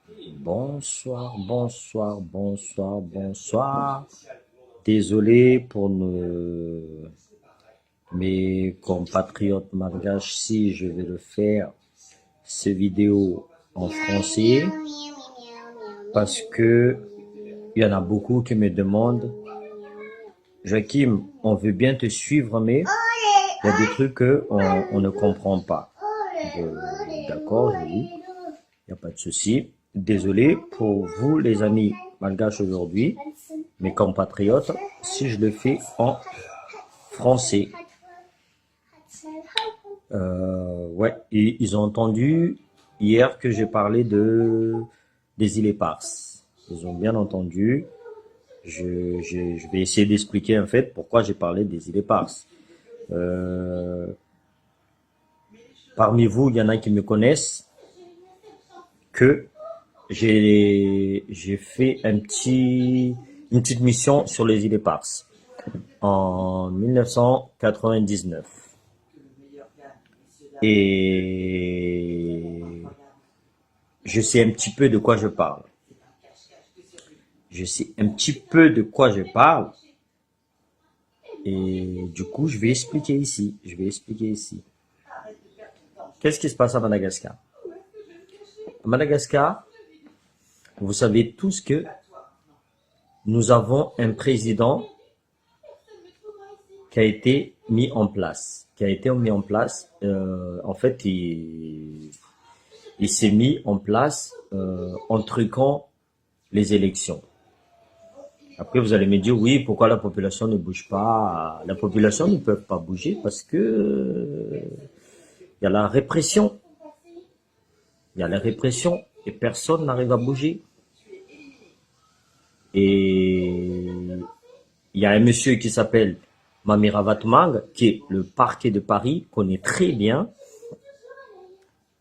Bonsoir, bonsoir, bonsoir, bonsoir. Désolé pour mes compatriotes malgaches si je vais le faire, ces vidéos en français, parce que il y en a beaucoup qui me demandent, Joachim, on veut bien te suivre, mais il y a des trucs on ne comprend pas. D'accord, oui, il n'y a pas de souci. Désolé pour vous, les amis malgaches aujourd'hui, mes compatriotes, si je le fais en français. Ouais, et ils ont entendu hier que j'ai parlé des îles éparses. Ils ont bien entendu. Je vais essayer d'expliquer en fait pourquoi j'ai parlé des îles éparses. Euh, Parmi vous, il y en a qui me connaissent que j'ai fait une petite mission sur les îles éparses en 1999. Et je sais un petit peu de quoi je parle. Je sais un petit peu de quoi je parle. Et du coup, je vais expliquer ici. Je vais expliquer ici. Qu'est-ce qui se passe à Madagascar? À Madagascar, vous savez tous que nous avons un président qui a été mis en place. En fait, il s'est mis en place en truquant les élections. Après, vous allez me dire, oui, pourquoi la population ne bouge pas? La population ne peut pas bouger parce que il y a la répression. Il y a la répression et personne n'arrive à bouger. Et il y a un monsieur qui s'appelle Mamira Vatmang, qui est le parquet de Paris, connaît très bien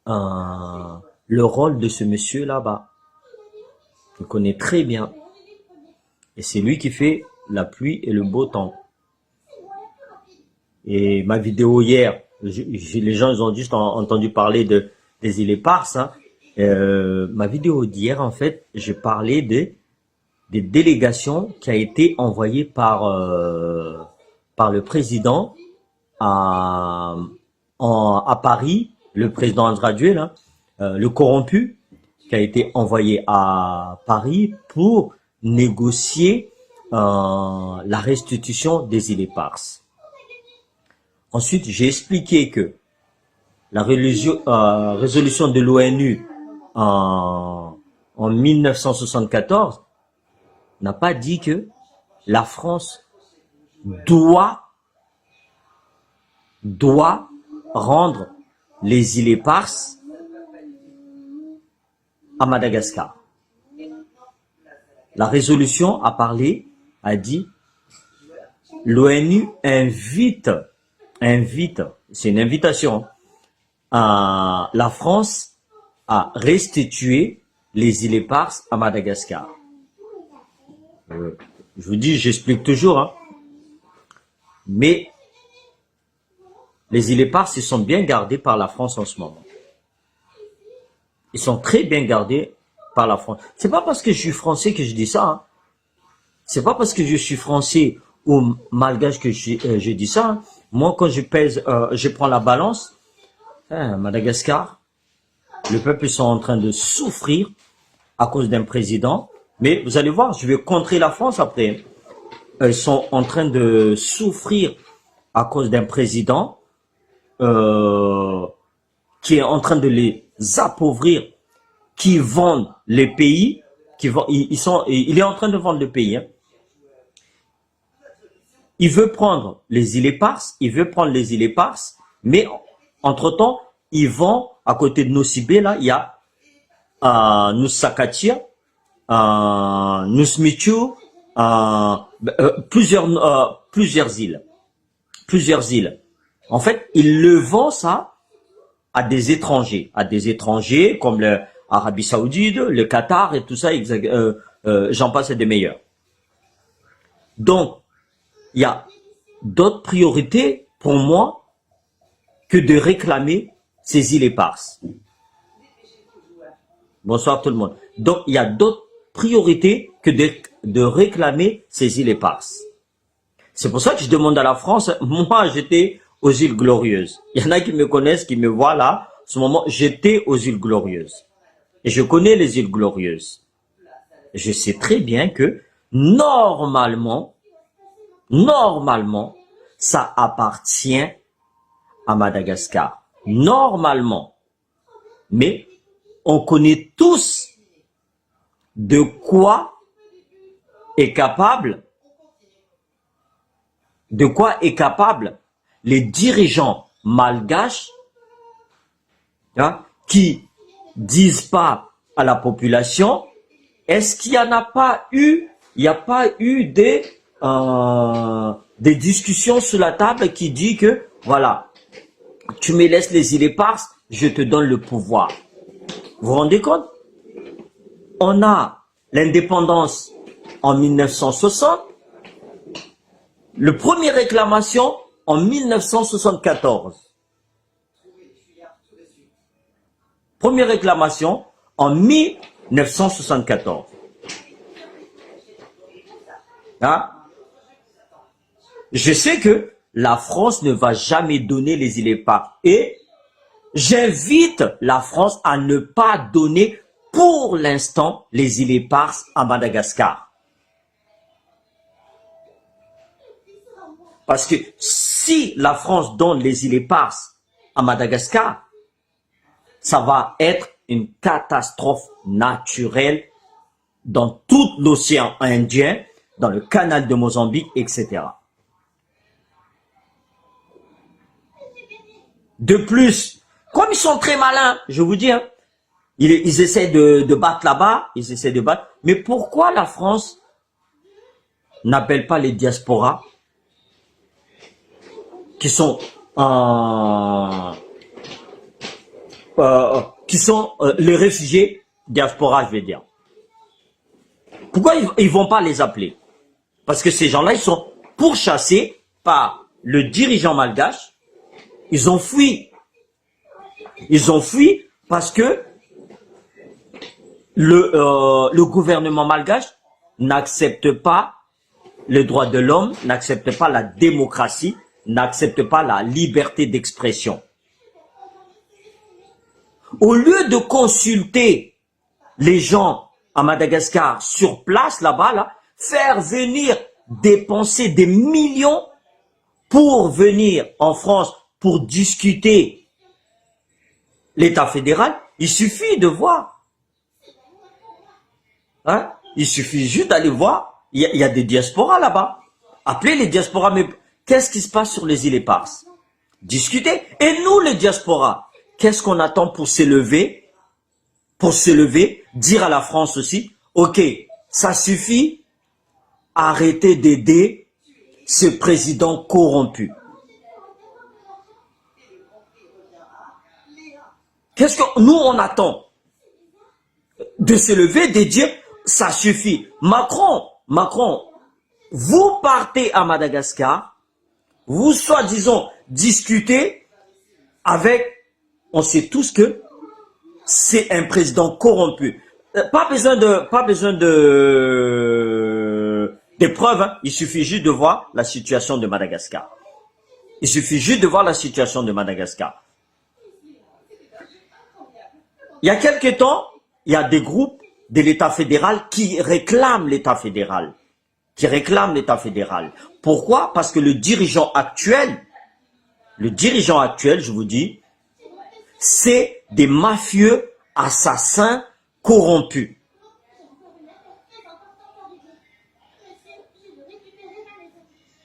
le rôle de ce monsieur là-bas. Il connaît très bien. Et c'est lui qui fait la pluie et le beau temps. Et ma vidéo hier, les gens ils ont juste entendu parler des îles éparses. Hein. Ma vidéo d'hier, en fait, je parlais des délégations qui a été envoyée par le président à Paris, le président Andrade, là, le corrompu, qui a été envoyé à Paris pour négocier la restitution des îles éparses. Ensuite, j'ai expliqué que la résolution de l'ONU en 1974 n'a pas dit que la France doit rendre les îles éparses à Madagascar. La résolution a dit, l'ONU invite, c'est une invitation, à la France à restituer les îles éparses à Madagascar. Je vous dis, j'explique toujours, hein. Mais les îles éparses, ils sont bien gardés par la France en ce moment. Ils sont très bien gardés par la France. C'est pas parce que je suis français que je dis ça. Hein. C'est pas parce que je suis français ou malgache que je dis ça. Hein. Moi, quand je pèse, je prends la balance. Madagascar, le peuple, ils sont en train de souffrir à cause d'un président. Mais vous allez voir, je vais contrer la France après. Ils sont en train de souffrir à cause d'un président qui est en train de les appauvrir, qui vendent les pays, il est en train de vendre le pays. Hein. Il veut prendre les îles éparses, mais entre-temps, il vend à côté de Nosibé, là, il y a Nussakatia, Nussmichu, plusieurs îles. En fait, il le vend ça à des étrangers comme l'Arabie Saoudite, le Qatar et tout ça, j'en passe des meilleurs. Donc, il y a d'autres priorités pour moi que de réclamer ces îles éparses. Bonsoir tout le monde. Donc, il y a d'autres priorités que de réclamer ces îles éparses. C'est pour ça que je demande à la France, moi j'étais aux îles Glorieuses. Il y en a qui me connaissent, qui me voient là, en ce moment, j'étais aux îles Glorieuses. Et je connais les îles Glorieuses. Je sais très bien que normalement, ça appartient à Madagascar. Normalement. Mais on connaît tous de quoi est capable les dirigeants malgaches, hein, qui disent pas à la population, est-ce qu'il n'y en a pas eu, il n'y a pas eu des discussions sur la table qui dit que, voilà, tu me laisses les îles éparses, je te donne le pouvoir. Vous vous rendez compte? On a l'indépendance en 1960, le premier réclamation en 1974. Première réclamation en 1974. Hein? Je sais que la France ne va jamais donner les îles éparses. Et j'invite la France à ne pas donner pour l'instant les îles éparses à Madagascar. Parce que si la France donne les îles éparses à Madagascar, ça va être une catastrophe naturelle dans tout l'océan Indien, dans le canal de Mozambique, etc. De plus, comme ils sont très malins, je vous dis, hein, ils essaient de battre là-bas, ils essaient de battre. Mais pourquoi la France n'appelle pas les diasporas qui sont les réfugiés diaspora, je vais dire. Pourquoi ils vont pas les appeler? Parce que ces gens-là, ils sont pourchassés par le dirigeant malgache. Ils ont fui. Ils ont fui parce que le gouvernement malgache n'accepte pas les droits de l'homme, n'accepte pas la démocratie, n'accepte pas la liberté d'expression. Au lieu de consulter les gens à Madagascar sur place, là-bas, là, faire venir dépenser des millions pour venir en France pour discuter l'État fédéral, il suffit de voir. Hein? Il suffit juste d'aller voir. Il y a des diasporas là-bas. Appelez les diasporas, mais qu'est-ce qui se passe sur les îles éparses? Discutez. Et nous, les diasporas, qu'est-ce qu'on attend pour s'élever? Pour s'élever, dire à la France aussi, ok, ça suffit, arrêtez d'aider ce président corrompu. Qu'est-ce que nous on attend? De s'élever, de dire, ça suffit. Macron, vous partez à Madagascar, vous soi-disant discutez avec, on sait tous que c'est un président corrompu. Pas besoin de preuves, hein. Il suffit juste de voir la situation de Madagascar. Il suffit juste de voir la situation de Madagascar. Il y a quelques temps, il y a des groupes de l'État fédéral qui réclament l'État fédéral. Pourquoi? Parce que le dirigeant actuel, je vous dis, c'est des mafieux assassins corrompus.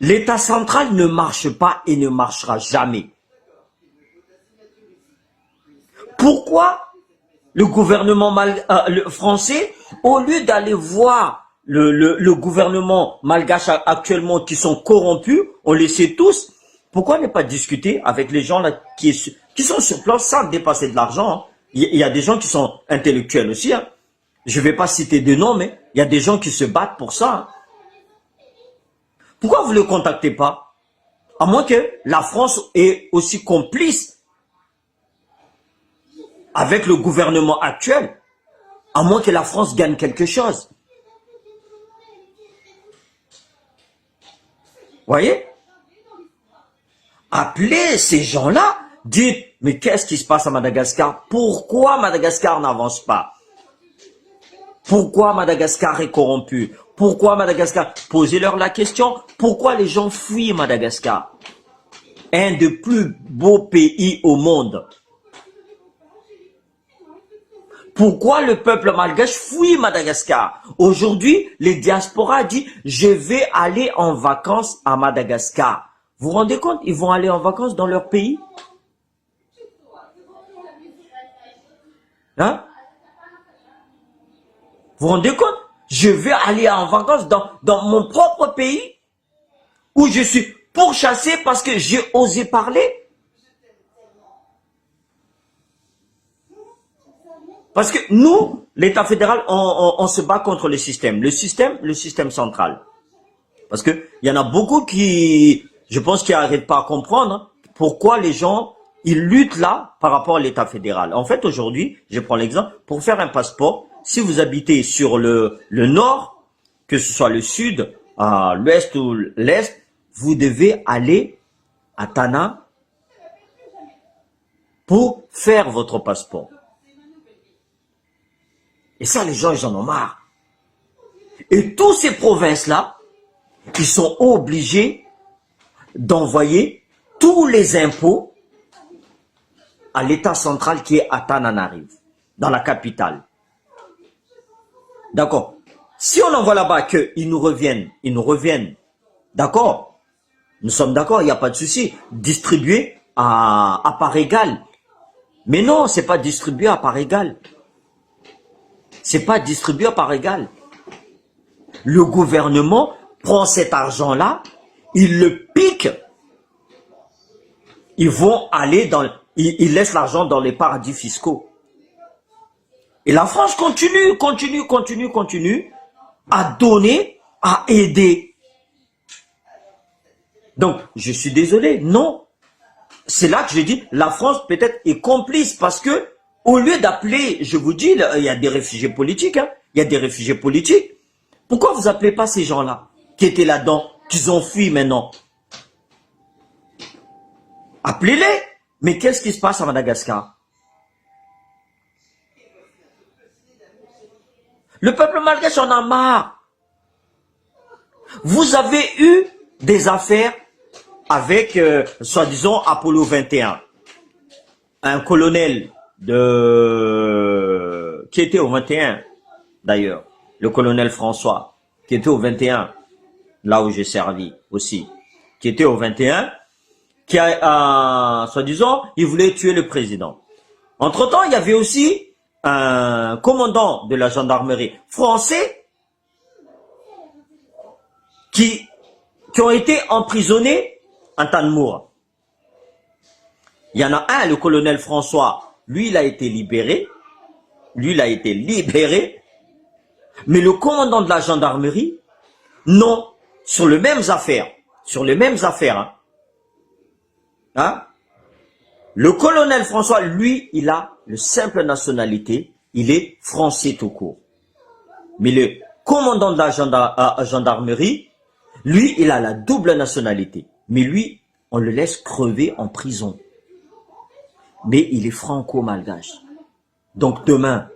L'État central ne marche pas et ne marchera jamais. Pourquoi le gouvernement français, au lieu d'aller voir le gouvernement malgache actuellement qui sont corrompus, on les sait tous, pourquoi ne pas discuter avec les gens là qui sont sur place sans dépasser de l'argent, hein? Il y a des gens qui sont intellectuels aussi, hein. Je ne vais pas citer de noms, mais il y a des gens qui se battent pour ça, hein. Pourquoi vous ne le contactez pas? À moins que la France est aussi complice avec le gouvernement actuel. À moins que la France gagne quelque chose. Voyez? Appelez ces gens-là, dites, mais qu'est-ce qui se passe à Madagascar? Pourquoi Madagascar n'avance pas? Pourquoi Madagascar est corrompu? Pourquoi Madagascar? Posez-leur la question, pourquoi les gens fuient Madagascar? Un des plus beaux pays au monde. Pourquoi le peuple malgache fuit Madagascar? Aujourd'hui, les diasporas disent, je vais aller en vacances à Madagascar. Vous vous rendez compte? Ils vont aller en vacances dans leur pays? Hein? Vous vous rendez compte? Je vais aller en vacances dans mon propre pays où je suis pourchassé parce que j'ai osé parler. Parce que nous, l'État fédéral, on se bat contre le système central. Parce que il y en a beaucoup qui, je pense, qui n'arrivent pas à comprendre pourquoi les gens, ils luttent là par rapport à l'État fédéral. En fait, aujourd'hui, je prends l'exemple, pour faire un passeport, si vous habitez sur le nord, que ce soit le sud, l'ouest ou l'est, vous devez aller à Tana pour faire votre passeport. Et ça, les gens, ils en ont marre. Et toutes ces provinces-là, ils sont obligés d'envoyer tous les impôts à l'État central qui est à Tananarive, dans la capitale. D'accord. Si on envoie là-bas qu'ils nous reviennent, d'accord, nous sommes d'accord, il n'y a pas de souci, distribuer à part égale. Mais non, c'est pas distribué à part égale. C'est pas distribué à part égale. Le gouvernement prend cet argent-là, il le pique. Ils vont aller ils laissent l'argent dans les paradis fiscaux. Et la France continue à donner, à aider. Donc, je suis désolé, non. C'est là que je dis, la France peut-être est complice parce que, au lieu d'appeler, je vous dis, il y a des réfugiés politiques, hein, il y a des réfugiés politiques. Pourquoi vous appelez pas ces gens-là qui étaient là-dedans, qu'ils ont fui maintenant? Appelez-les. Mais qu'est-ce qui se passe à Madagascar? Le peuple malgache en a marre. Vous avez eu des affaires avec, soi-disant, Apollo 21. Un colonel qui était au 21, d'ailleurs. Le colonel François, qui était au 21, là où j'ai servi aussi. Qui était au 21, qui a, soi-disant, il voulait tuer le président. Entre-temps, il y avait aussi un commandant de la gendarmerie français qui ont été emprisonnés en Tanmour. Il y en a un, le colonel François, lui, il a été libéré. Mais le commandant de la gendarmerie, non, sur les mêmes affaires. Hein? Le colonel François, lui, il a le simple nationalité, il est français tout court. Mais le commandant de la gendarmerie, lui, il a la double nationalité. Mais lui, on le laisse crever en prison. Mais il est franco-malgache. Donc demain,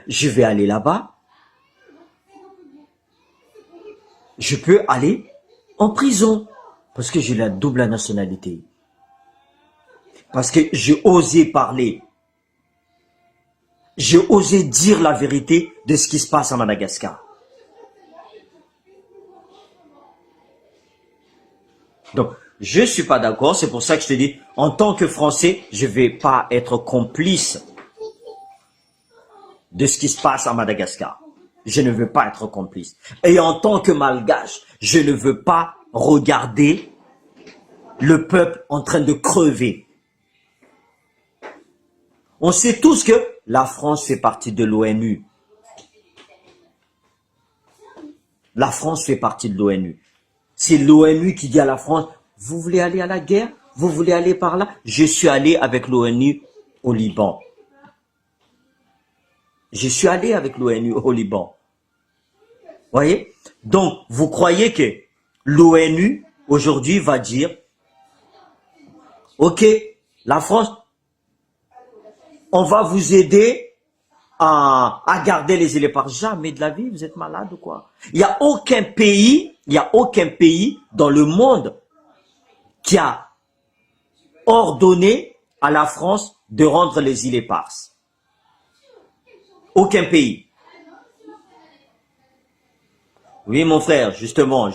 je vais aller là-bas. Je peux aller en prison. Parce que j'ai la double nationalité. Parce que j'ai osé parler. J'ai osé dire la vérité de ce qui se passe à Madagascar. Donc, je ne suis pas d'accord. C'est pour ça que je te dis, en tant que Français, je ne vais pas être complice de ce qui se passe à Madagascar. Je ne veux pas être complice. Et en tant que Malgache, je ne veux pas regarder le peuple en train de crever. On sait tous que la France fait partie de l'ONU. La France fait partie de l'ONU. C'est l'ONU qui dit à la France, vous voulez aller à la guerre? Vous voulez aller par là? Je suis allé avec l'ONU au Liban. Je suis allé avec l'ONU au Liban. Voyez? Donc, vous croyez que l'ONU, aujourd'hui, va dire, OK, la France, on va vous aider à garder les éléphants. Jamais de la vie, vous êtes malade ou quoi? Il n'y a aucun pays dans le monde qui a ordonné à la France de rendre les îles éparses. Aucun pays. Oui, mon frère, justement,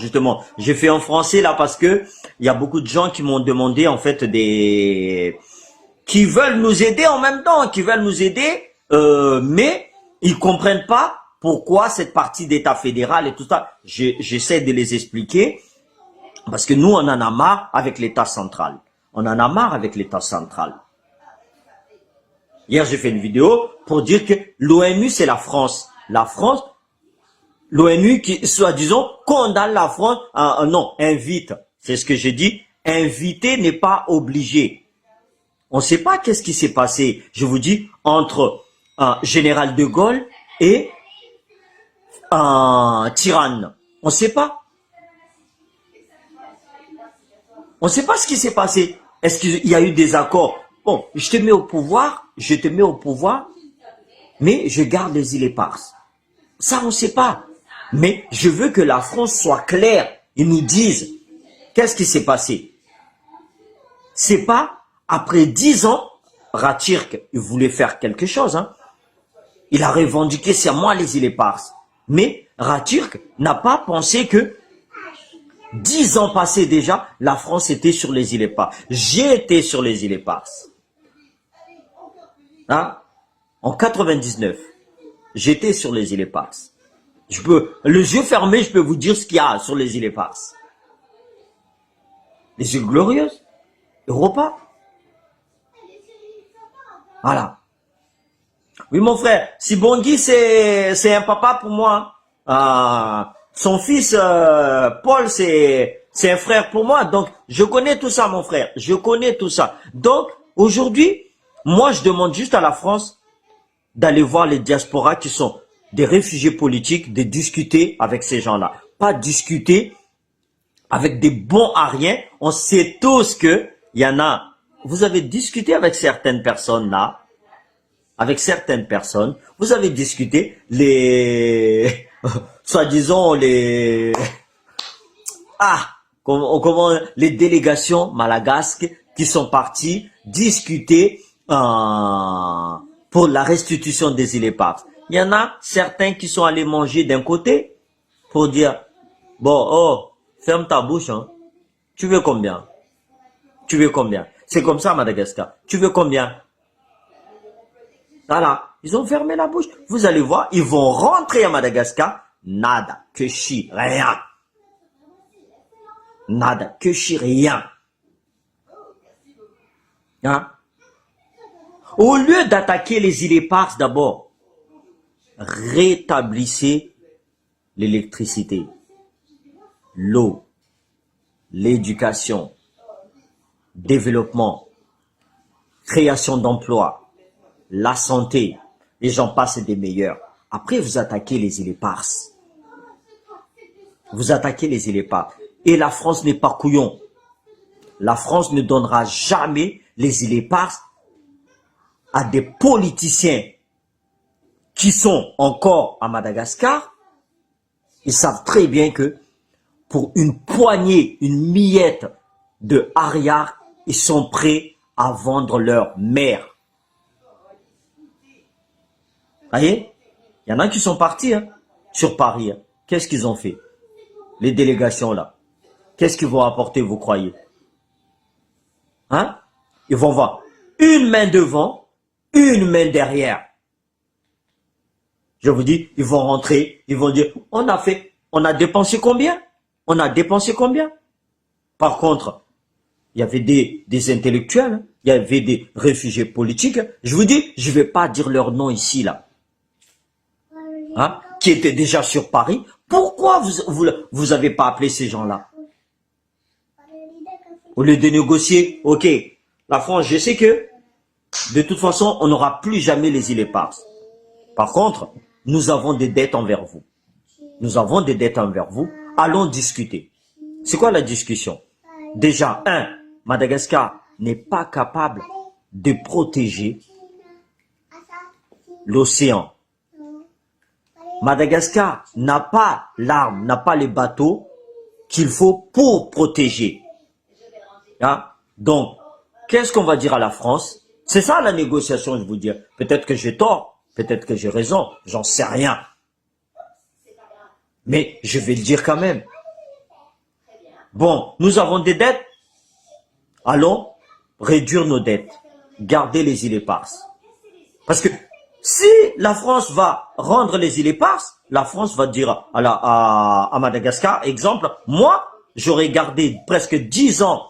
j'ai fait en français là parce que il y a beaucoup de gens qui m'ont demandé en fait qui veulent nous aider en même temps, mais ils comprennent pas pourquoi cette partie d'État fédéral et tout ça. J'essaie de les expliquer parce que nous, on en a marre avec l'État central. Hier, j'ai fait une vidéo pour dire que l'ONU, c'est la France. L'ONU qui, soi-disant, condamne la France. Non, invite. C'est ce que j'ai dit. Inviter n'est pas obligé. On ne sait pas qu'est-ce qui s'est passé, je vous dis, entre un général de Gaulle et un tyranne. On ne sait pas. On ne sait pas ce qui s'est passé. Est-ce qu'il y a eu des accords? Bon, je te mets au pouvoir, mais je garde les îles éparses. Ça, on ne sait pas. Mais je veux que la France soit claire. Ils nous disent qu'est-ce qui s'est passé. C'est pas après 10 ans, Ratirk, il voulait faire quelque chose. Hein. Il a revendiqué, c'est à moi les îles éparses. Mais Ratirk n'a pas pensé que 10 ans passés déjà, la France était sur les îles éparses. J'ai été sur les îles éparses. Hein? En 99, j'étais sur les îles éparses. Les yeux fermés, je peux vous dire ce qu'il y a sur les îles éparses. Les îles Glorieuses, Europa. Voilà. Oui, mon frère, si Bangui, c'est un papa pour moi. Son fils, Paul, c'est un frère pour moi. Donc, je connais tout ça, mon frère. Je connais tout ça. Donc, aujourd'hui, moi, je demande juste à la France d'aller voir les diasporas qui sont des réfugiés politiques, de discuter avec ces gens-là. Pas discuter avec des bons à rien. On sait tous que il y en a. Vous avez discuté avec certaines personnes là. Vous avez discuté soi-disant comment les délégations malagasques qui sont parties discuter pour la restitution des îles éparses. Il y en a certains qui sont allés manger d'un côté pour dire bon, ferme ta bouche, hein. Tu veux combien? C'est comme ça à Madagascar. Tu veux combien? Voilà, ils ont fermé la bouche. Vous allez voir, ils vont rentrer à Madagascar. Nada, que chi, rien. Nada, que chi, rien. Hein? Au lieu d'attaquer les îles éparses d'abord, rétablissez l'électricité, l'eau, l'éducation, développement, création d'emplois, la santé, les gens passent des meilleurs. Après, vous attaquez les îles éparses. Et la France n'est pas couillon. La France ne donnera jamais les îles éparses à des politiciens qui sont encore à Madagascar. Ils savent très bien que pour une poignée, une miette de hariard, ils sont prêts à vendre leur mère. Vous voyez? Il y en a qui sont partis sur Paris. Qu'est-ce qu'ils ont fait? Les délégations là. Qu'est-ce qu'ils vont apporter, vous croyez? Hein? Ils vont voir une main devant, une main derrière. Je vous dis, ils vont rentrer, ils vont dire, on a dépensé combien? Par contre, il y avait des intellectuels, il y avait des réfugiés politiques. Je vous dis, je ne vais pas dire leur nom ici, là. Hein, qui étaient déjà sur Paris. Pourquoi vous avez pas appelé ces gens-là? Au lieu de négocier, ok, la France, je sais que, de toute façon, on n'aura plus jamais les îles éparses. Par contre, nous avons des dettes envers vous. Nous avons des dettes envers vous. Allons discuter. C'est quoi la discussion? Déjà, Madagascar n'est pas capable de protéger l'océan. Madagascar n'a pas l'arme, n'a pas les bateaux qu'il faut pour protéger. Hein? Donc, qu'est-ce qu'on va dire à la France? C'est ça la négociation, je vous dis. Peut-être que j'ai tort, peut-être que j'ai raison, j'en sais rien. Mais je vais le dire quand même. Bon, nous avons des dettes. Allons réduire nos dettes. Garder les îles éparses. Parce que si la France va rendre les îles éparses, la France va dire à Madagascar, exemple, moi, j'aurais gardé presque 10 ans.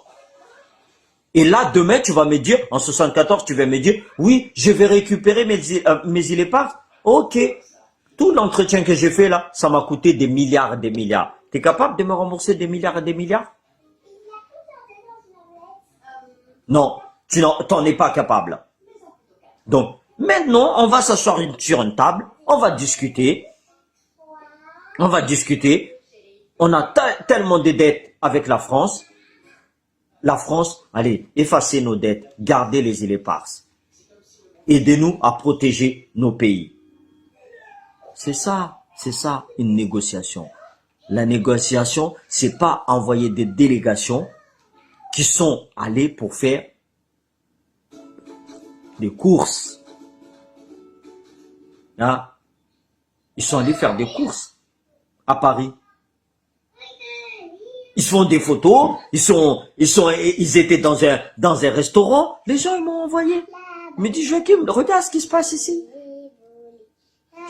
Et là, demain, tu vas me dire, en 74, tu vas me dire, oui, je vais récupérer mes îles éparses. Ok. Tout l'entretien que j'ai fait là, ça m'a coûté des milliards et des milliards. Tu es capable de me rembourser des milliards et des milliards? Non, tu n'en es pas capable. Donc, maintenant, on va s'asseoir sur une table, on va discuter. On va discuter. On a tellement de dettes avec la France. La France, allez, effacez nos dettes, gardez les îles éparses. Aidez-nous à protéger nos pays. C'est ça une négociation. La négociation, c'est pas envoyer des délégations qui sont allées pour faire des courses. Hein? Ils sont allés faire des courses à Paris. Ils font des photos, ils étaient dans un restaurant. Les gens, ils m'ont envoyé. Ils me disent, Joachim, regarde ce qui se passe ici.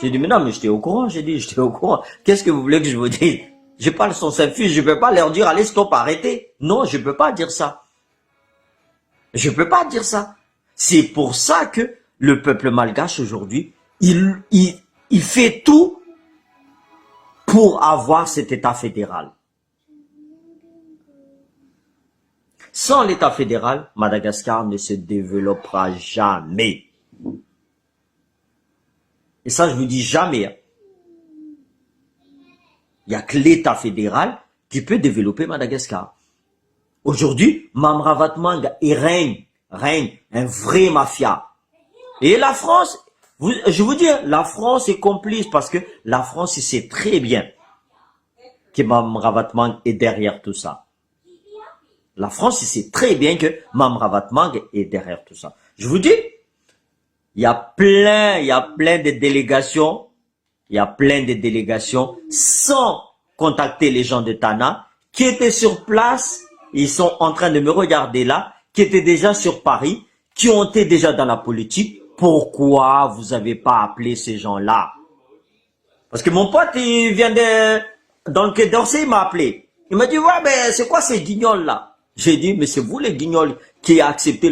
J'ai dit, mais non, mais j'étais au courant, j'étais au courant. Qu'est-ce que vous voulez que je vous dise? J'ai pas le son s'infuse, je peux pas leur dire, allez, stop, arrêtez. Non, je peux pas dire ça. Je peux pas dire ça. C'est pour ça que le peuple malgache aujourd'hui, il fait tout pour avoir cet État fédéral. Sans l'État fédéral, Madagascar ne se développera jamais. Et ça, je vous dis jamais. Il n'y a que l'État fédéral qui peut développer Madagascar. Aujourd'hui, Mamravatmang règne un vrai mafia. Et la France, je vous dis, la France est complice parce que la France sait très bien que Mamravatmang est derrière tout ça. La France sait très bien que Mamravatmang est derrière tout ça. Je vous dis, il y a plein de délégations, sans contacter les gens de Tana, qui étaient sur place, ils sont en train de me regarder là, qui étaient déjà sur Paris, qui ont été déjà dans la politique. Pourquoi vous n'avez pas appelé ces gens-là? Parce que mon pote, il vient dans le Quai d'Orsay, il m'a appelé. Il m'a dit, ouais, mais c'est quoi ces guignols-là? J'ai dit, mais c'est vous les guignols qui a accepté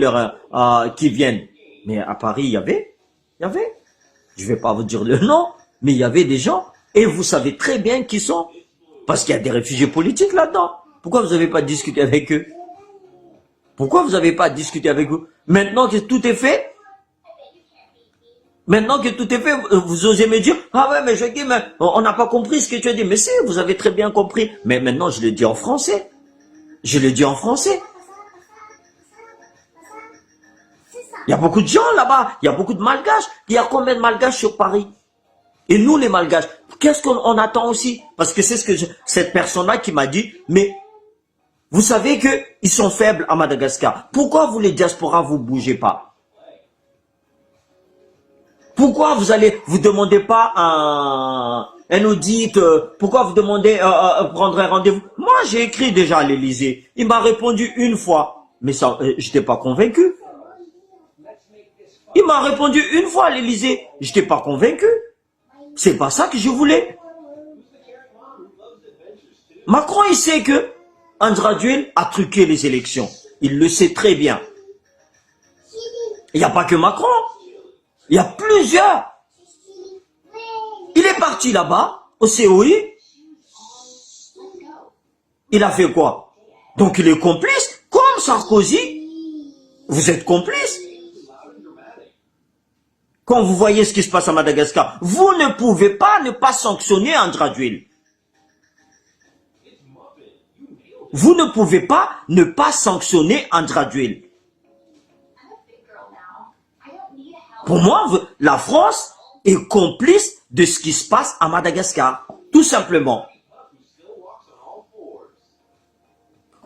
qui viennent. Mais à Paris, il y avait. Je ne vais pas vous dire le nom, mais il y avait des gens. Et vous savez très bien qui sont. Parce qu'il y a des réfugiés politiques là-dedans. Pourquoi vous n'avez pas discuté avec eux? Pourquoi vous n'avez pas discuté avec eux? Maintenant que tout est fait, vous osez me dire, ah ouais, mais Joachim, on n'a pas compris ce que tu as dit. Mais si, vous avez très bien compris. Mais maintenant, je le dis en français. Il y a beaucoup de gens là-bas, il y a beaucoup de malgaches. Il y a combien de malgaches sur Paris? Et nous, les malgaches, qu'est-ce qu'on attend aussi? Parce que c'est ce que cette personne-là qui m'a dit, mais vous savez qu'ils sont faibles à Madagascar. Pourquoi vous, les diasporas, vous bougez pas? Pourquoi vous demandez pas un audit? Pourquoi vous demandez prendre un rendez-vous? Moi, j'ai écrit déjà à l'Élysée. Il m'a répondu une fois. Mais ça, j'étais pas convaincu. Il m'a répondu une fois à l'Élysée. J'étais pas convaincu. C'est pas ça que je voulais. Macron, il sait que Andraduel a truqué les élections. Il le sait très bien. Il n'y a pas que Macron. Il y a plusieurs. Il est parti là-bas, au COI. Il a fait quoi? Donc il est complice, comme Sarkozy. Vous êtes complice. Quand vous voyez ce qui se passe à Madagascar, vous ne pouvez pas ne pas sanctionner Andrade. Vous ne pouvez pas ne pas sanctionner Andrade. Pour moi, la France est complice de ce qui se passe à Madagascar. Tout simplement.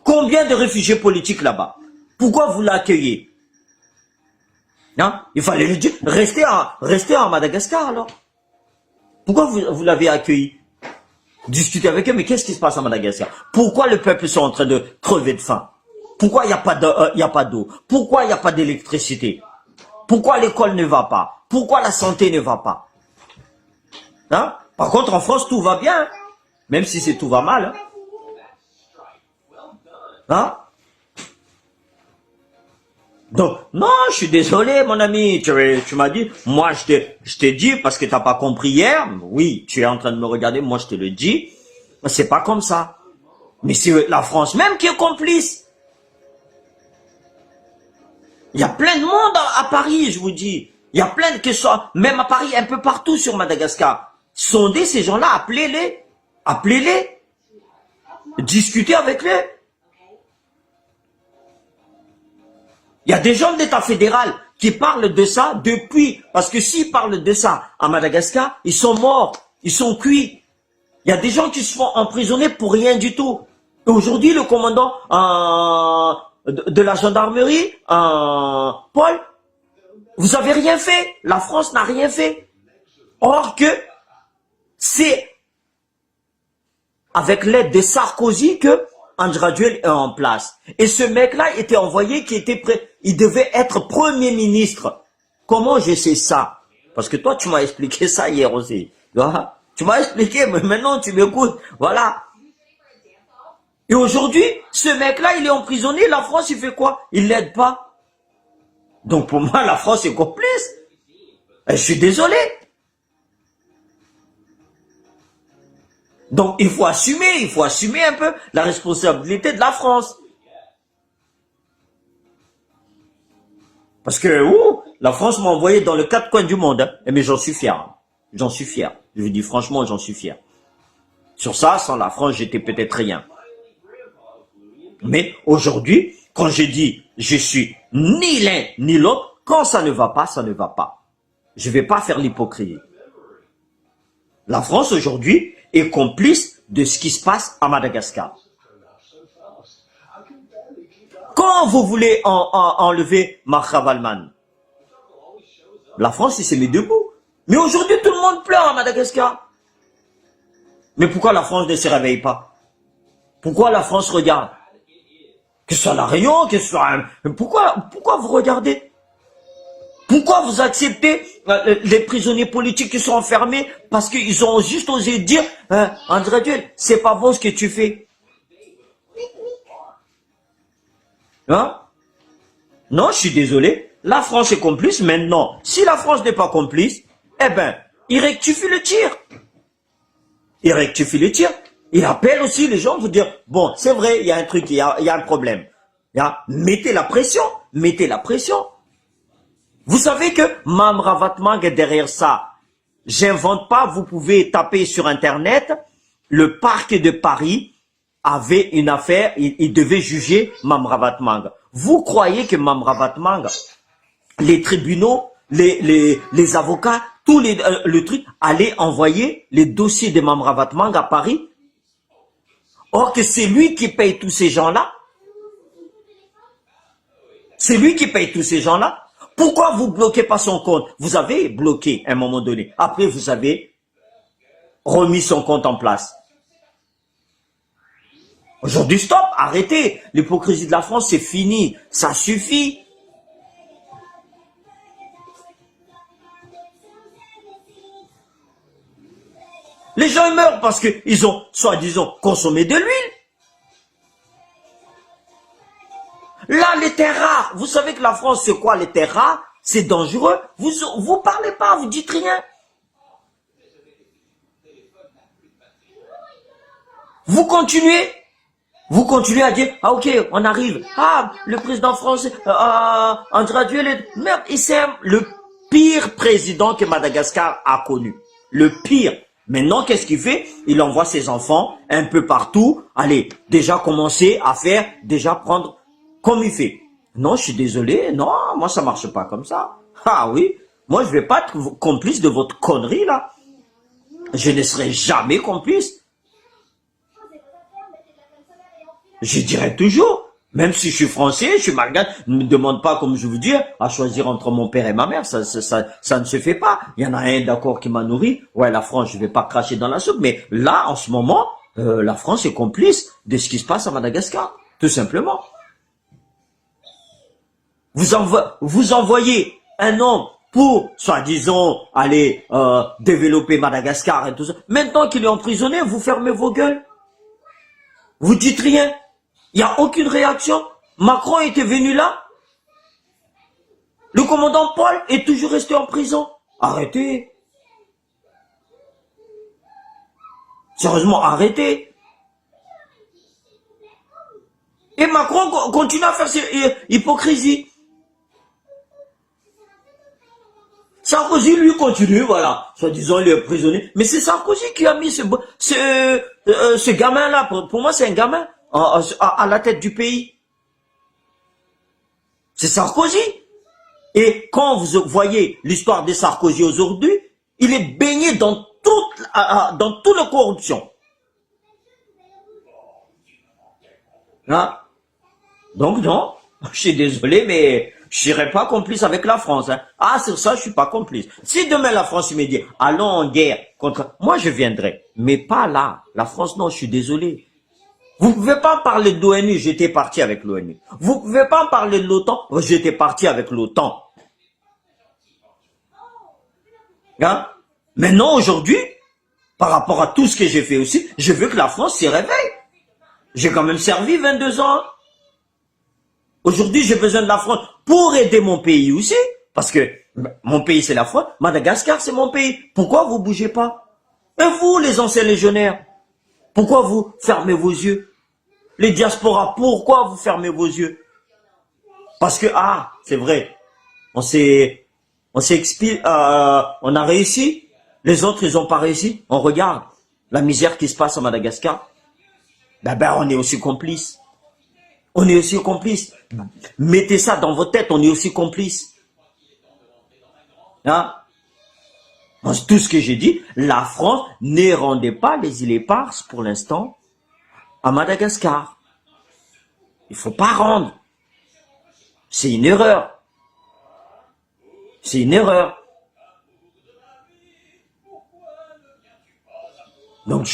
Combien de réfugiés politiques là-bas? Pourquoi vous l'accueillez? Hein? Il fallait lui dire, restez en Madagascar alors. Pourquoi vous l'avez accueilli? Discutez avec eux, mais qu'est-ce qui se passe à Madagascar? Pourquoi le peuple sont en train de crever de faim? Pourquoi il n'y a pas d'eau? Pourquoi il n'y a pas d'électricité? Pourquoi l'école ne va pas? Pourquoi la santé ne va pas? Hein? Par contre, en France, tout va bien. Même si tout va mal. Hein? Donc, non, je suis désolé, mon ami. Tu m'as dit, moi, je t'ai dit, parce que tu n'as pas compris hier. Oui, tu es en train de me regarder, moi, je te le dis. C'est pas comme ça. Mais c'est la France même qui est complice. Il y a plein de monde à Paris, je vous dis. Il y a plein de questions, même à Paris, un peu partout sur Madagascar. Sondez ces gens-là, appelez-les. Appelez-les. Discutez avec eux. Il y a des gens de l'État fédéral qui parlent de ça depuis. Parce que s'ils parlent de ça à Madagascar, ils sont morts. Ils sont cuits. Il y a des gens qui se font emprisonner pour rien du tout. Aujourd'hui, le commandant de la gendarmerie, Paul, vous avez rien fait. La France n'a rien fait. Or que c'est avec l'aide de Sarkozy que Andrade est en place. Et ce mec-là était envoyé, qui était prêt. Il devait être Premier ministre. Comment je sais ça? Parce que toi, tu m'as expliqué ça hier aussi. Tu m'as expliqué, mais maintenant tu m'écoutes. Voilà. Et aujourd'hui, ce mec-là, il est emprisonné. La France, il fait quoi? Il l'aide pas. Donc pour moi, la France est complice. Et je suis désolé. Donc il faut assumer un peu la responsabilité de la France. Parce que la France m'a envoyé dans les 4 coins du monde. Hein. Mais j'en suis fier. J'en suis fier. Je vous dis franchement, j'en suis fier. Sur ça, sans la France, j'étais peut-être rien. Mais aujourd'hui, quand je dis je suis ni l'un ni l'autre, quand ça ne va pas, ça ne va pas. Je ne vais pas faire l'hypocrisie. La France aujourd'hui est complice de ce qui se passe à Madagascar. Quand vous voulez enlever Mahavalman, la France s'est mis debout. Mais aujourd'hui, tout le monde pleure à Madagascar. Mais pourquoi la France ne se réveille pas? Pourquoi la France regarde? Que ce soit la Réunion, que ce soit... Pourquoi vous regardez? Pourquoi vous acceptez les prisonniers politiques qui sont enfermés parce qu'ils ont juste osé dire Andrade, c'est pas bon ce que tu fais. Hein? Non, je suis désolé. La France est complice. Maintenant, si la France n'est pas complice, eh ben, il rectifie le tir. Il rectifie le tir. Il appelle aussi les gens pour dire, bon, c'est vrai, il y a un truc, il y a un problème. Mettez la pression, mettez la pression. Vous savez que Mam Ravatmang est derrière ça. J'invente pas, vous pouvez taper sur Internet. Le parquet de Paris avait une affaire, il devait juger Mam Ravatmang. Vous croyez que Mam Ravatmang, les tribunaux, les avocats, tous le truc, allaient envoyer les dossiers de Mam Ravatmang à Paris? Or que c'est lui qui paye tous ces gens-là. C'est lui qui paye tous ces gens-là. Pourquoi vous ne bloquez pas son compte? Vous avez bloqué à un moment donné. Après, vous avez remis son compte en place. Aujourd'hui, stop, arrêtez. L'hypocrisie de la France, c'est fini. Ça suffit. Les gens meurent parce qu'ils ont, soi-disant, consommé de l'huile. Là, les terres rares. Vous savez que la France, c'est quoi les terres rares? C'est dangereux. Vous parlez pas, vous dites rien. Vous continuez à dire, ah ok, on arrive. Ah, le président français, Andrade, merde, pire président que Madagascar a connu. Le pire. Maintenant, qu'est-ce qu'il fait? Il envoie ses enfants un peu partout. Allez, déjà commencer à faire, déjà prendre comme il fait. Non, je suis désolé. Non, moi, ça marche pas comme ça. Ah oui, moi, je vais pas être complice de votre connerie, là. Je ne serai jamais complice. Je dirais toujours. Même si je suis français, je suis malgache, ne me demande pas, comme je vous dis, à choisir entre mon père et ma mère. Ça ne se fait pas. Il y en a un, d'accord, qui m'a nourri. Ouais, la France, je vais pas cracher dans la soupe. Mais là, en ce moment, la France est complice de ce qui se passe à Madagascar. Tout simplement. Vous envoyez un homme pour, soi-disant, aller développer Madagascar et tout ça. Maintenant qu'il est emprisonné, vous fermez vos gueules. Vous dites rien. Il n'y a aucune réaction. Macron était venu là. Le commandant Paul est toujours resté en prison. Arrêtez. Sérieusement, arrêtez. Et Macron continue à faire ses hypocrisies. Sarkozy, lui, continue, voilà. Soi-disant, il est prisonnier. Mais c'est Sarkozy qui a mis ce gamin-là. Pour moi, c'est un gamin à la tête du pays. C'est Sarkozy. Et quand vous voyez l'histoire de Sarkozy aujourd'hui, il est baigné dans toute la corruption. Hein? Donc non, je suis désolé, mais je serai pas complice avec la France. Hein. Ah, sur ça, je suis pas complice. Si demain la France me dit, allons en guerre contre... Moi, je viendrai. Mais pas là. La France, non, je suis désolé. Vous pouvez pas parler de l'ONU, j'étais parti avec l'ONU. Vous pouvez pas parler de l'OTAN, j'étais parti avec l'OTAN. Hein? Maintenant, aujourd'hui, par rapport à tout ce que j'ai fait aussi, je veux que la France s'y réveille. J'ai quand même servi 22 ans. Aujourd'hui, j'ai besoin de la France pour aider mon pays aussi. Parce que mon pays, c'est la France. Madagascar, c'est mon pays. Pourquoi vous bougez pas? Et vous, les anciens légionnaires, pourquoi vous fermez vos yeux? Les diasporas, pourquoi vous fermez vos yeux? Parce que, ah, c'est vrai, on a réussi, les autres, ils ont pas réussi. On regarde la misère qui se passe à Madagascar. Ben, on est aussi complices. On est aussi complices. Mettez ça dans vos têtes, on est aussi complices. Hein? Tout ce que j'ai dit, la France ne rendait pas les îles Éparses pour l'instant à Madagascar. Il faut pas rendre. C'est une erreur. C'est une erreur. Donc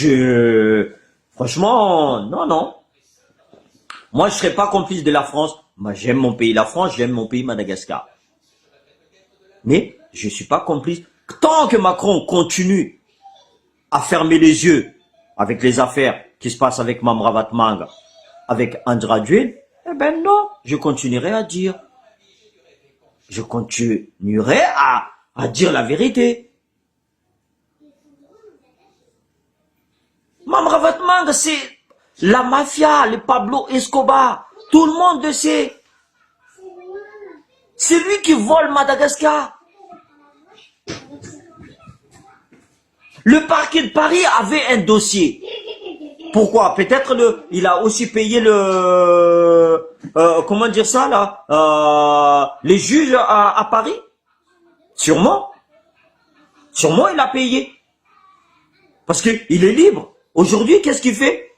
franchement, non. Moi, je serais pas complice de la France. Moi, j'aime mon pays, la France, j'aime mon pays, Madagascar. Mais je suis pas complice. Tant que Macron continue à fermer les yeux avec les affaires qui se passent avec Mamravat Manga, avec Andra Duel, eh ben non, je continuerai à dire. Je continuerai à dire la vérité. Mamravat Manga, c'est la mafia, le Pablo Escobar. Tout le monde le sait. C'est lui qui vole Madagascar. Le parquet de Paris avait un dossier. Pourquoi? Peut-être il a aussi payé comment dire ça là, les juges à Paris. Sûrement il a payé. Parce que il est libre. Aujourd'hui, qu'est-ce qu'il fait?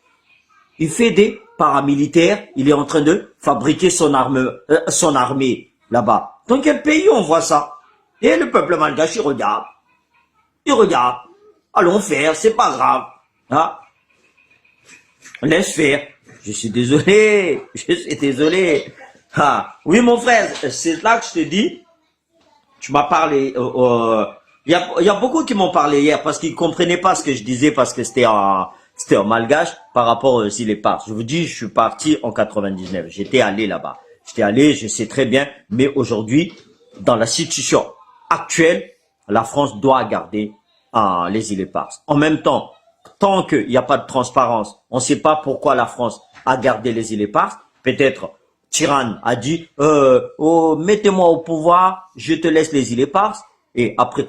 Il fait des paramilitaires. Il est en train de fabriquer son armée là-bas. Dans quel pays on voit ça? Et le peuple malgache, il regarde. Allons faire, c'est pas grave. Hein? Laisse faire. Je suis désolé. Ah. Oui, mon frère, c'est là que je te dis. Tu m'as parlé. Il y a beaucoup qui m'ont parlé hier parce qu'ils comprenaient pas ce que je disais parce que c'était en malgache par rapport aux îles Éparses. Je vous dis, je suis parti en 99. J'étais allé là-bas. Je sais très bien. Mais aujourd'hui, dans la situation actuelle, la France doit garder les îles Éparses. En même temps, tant qu'il n'y a pas de transparence, on ne sait pas pourquoi la France a gardé les îles Éparses. Peut-être Tirane a dit mettez-moi au pouvoir, je te laisse les îles Éparses. Et après,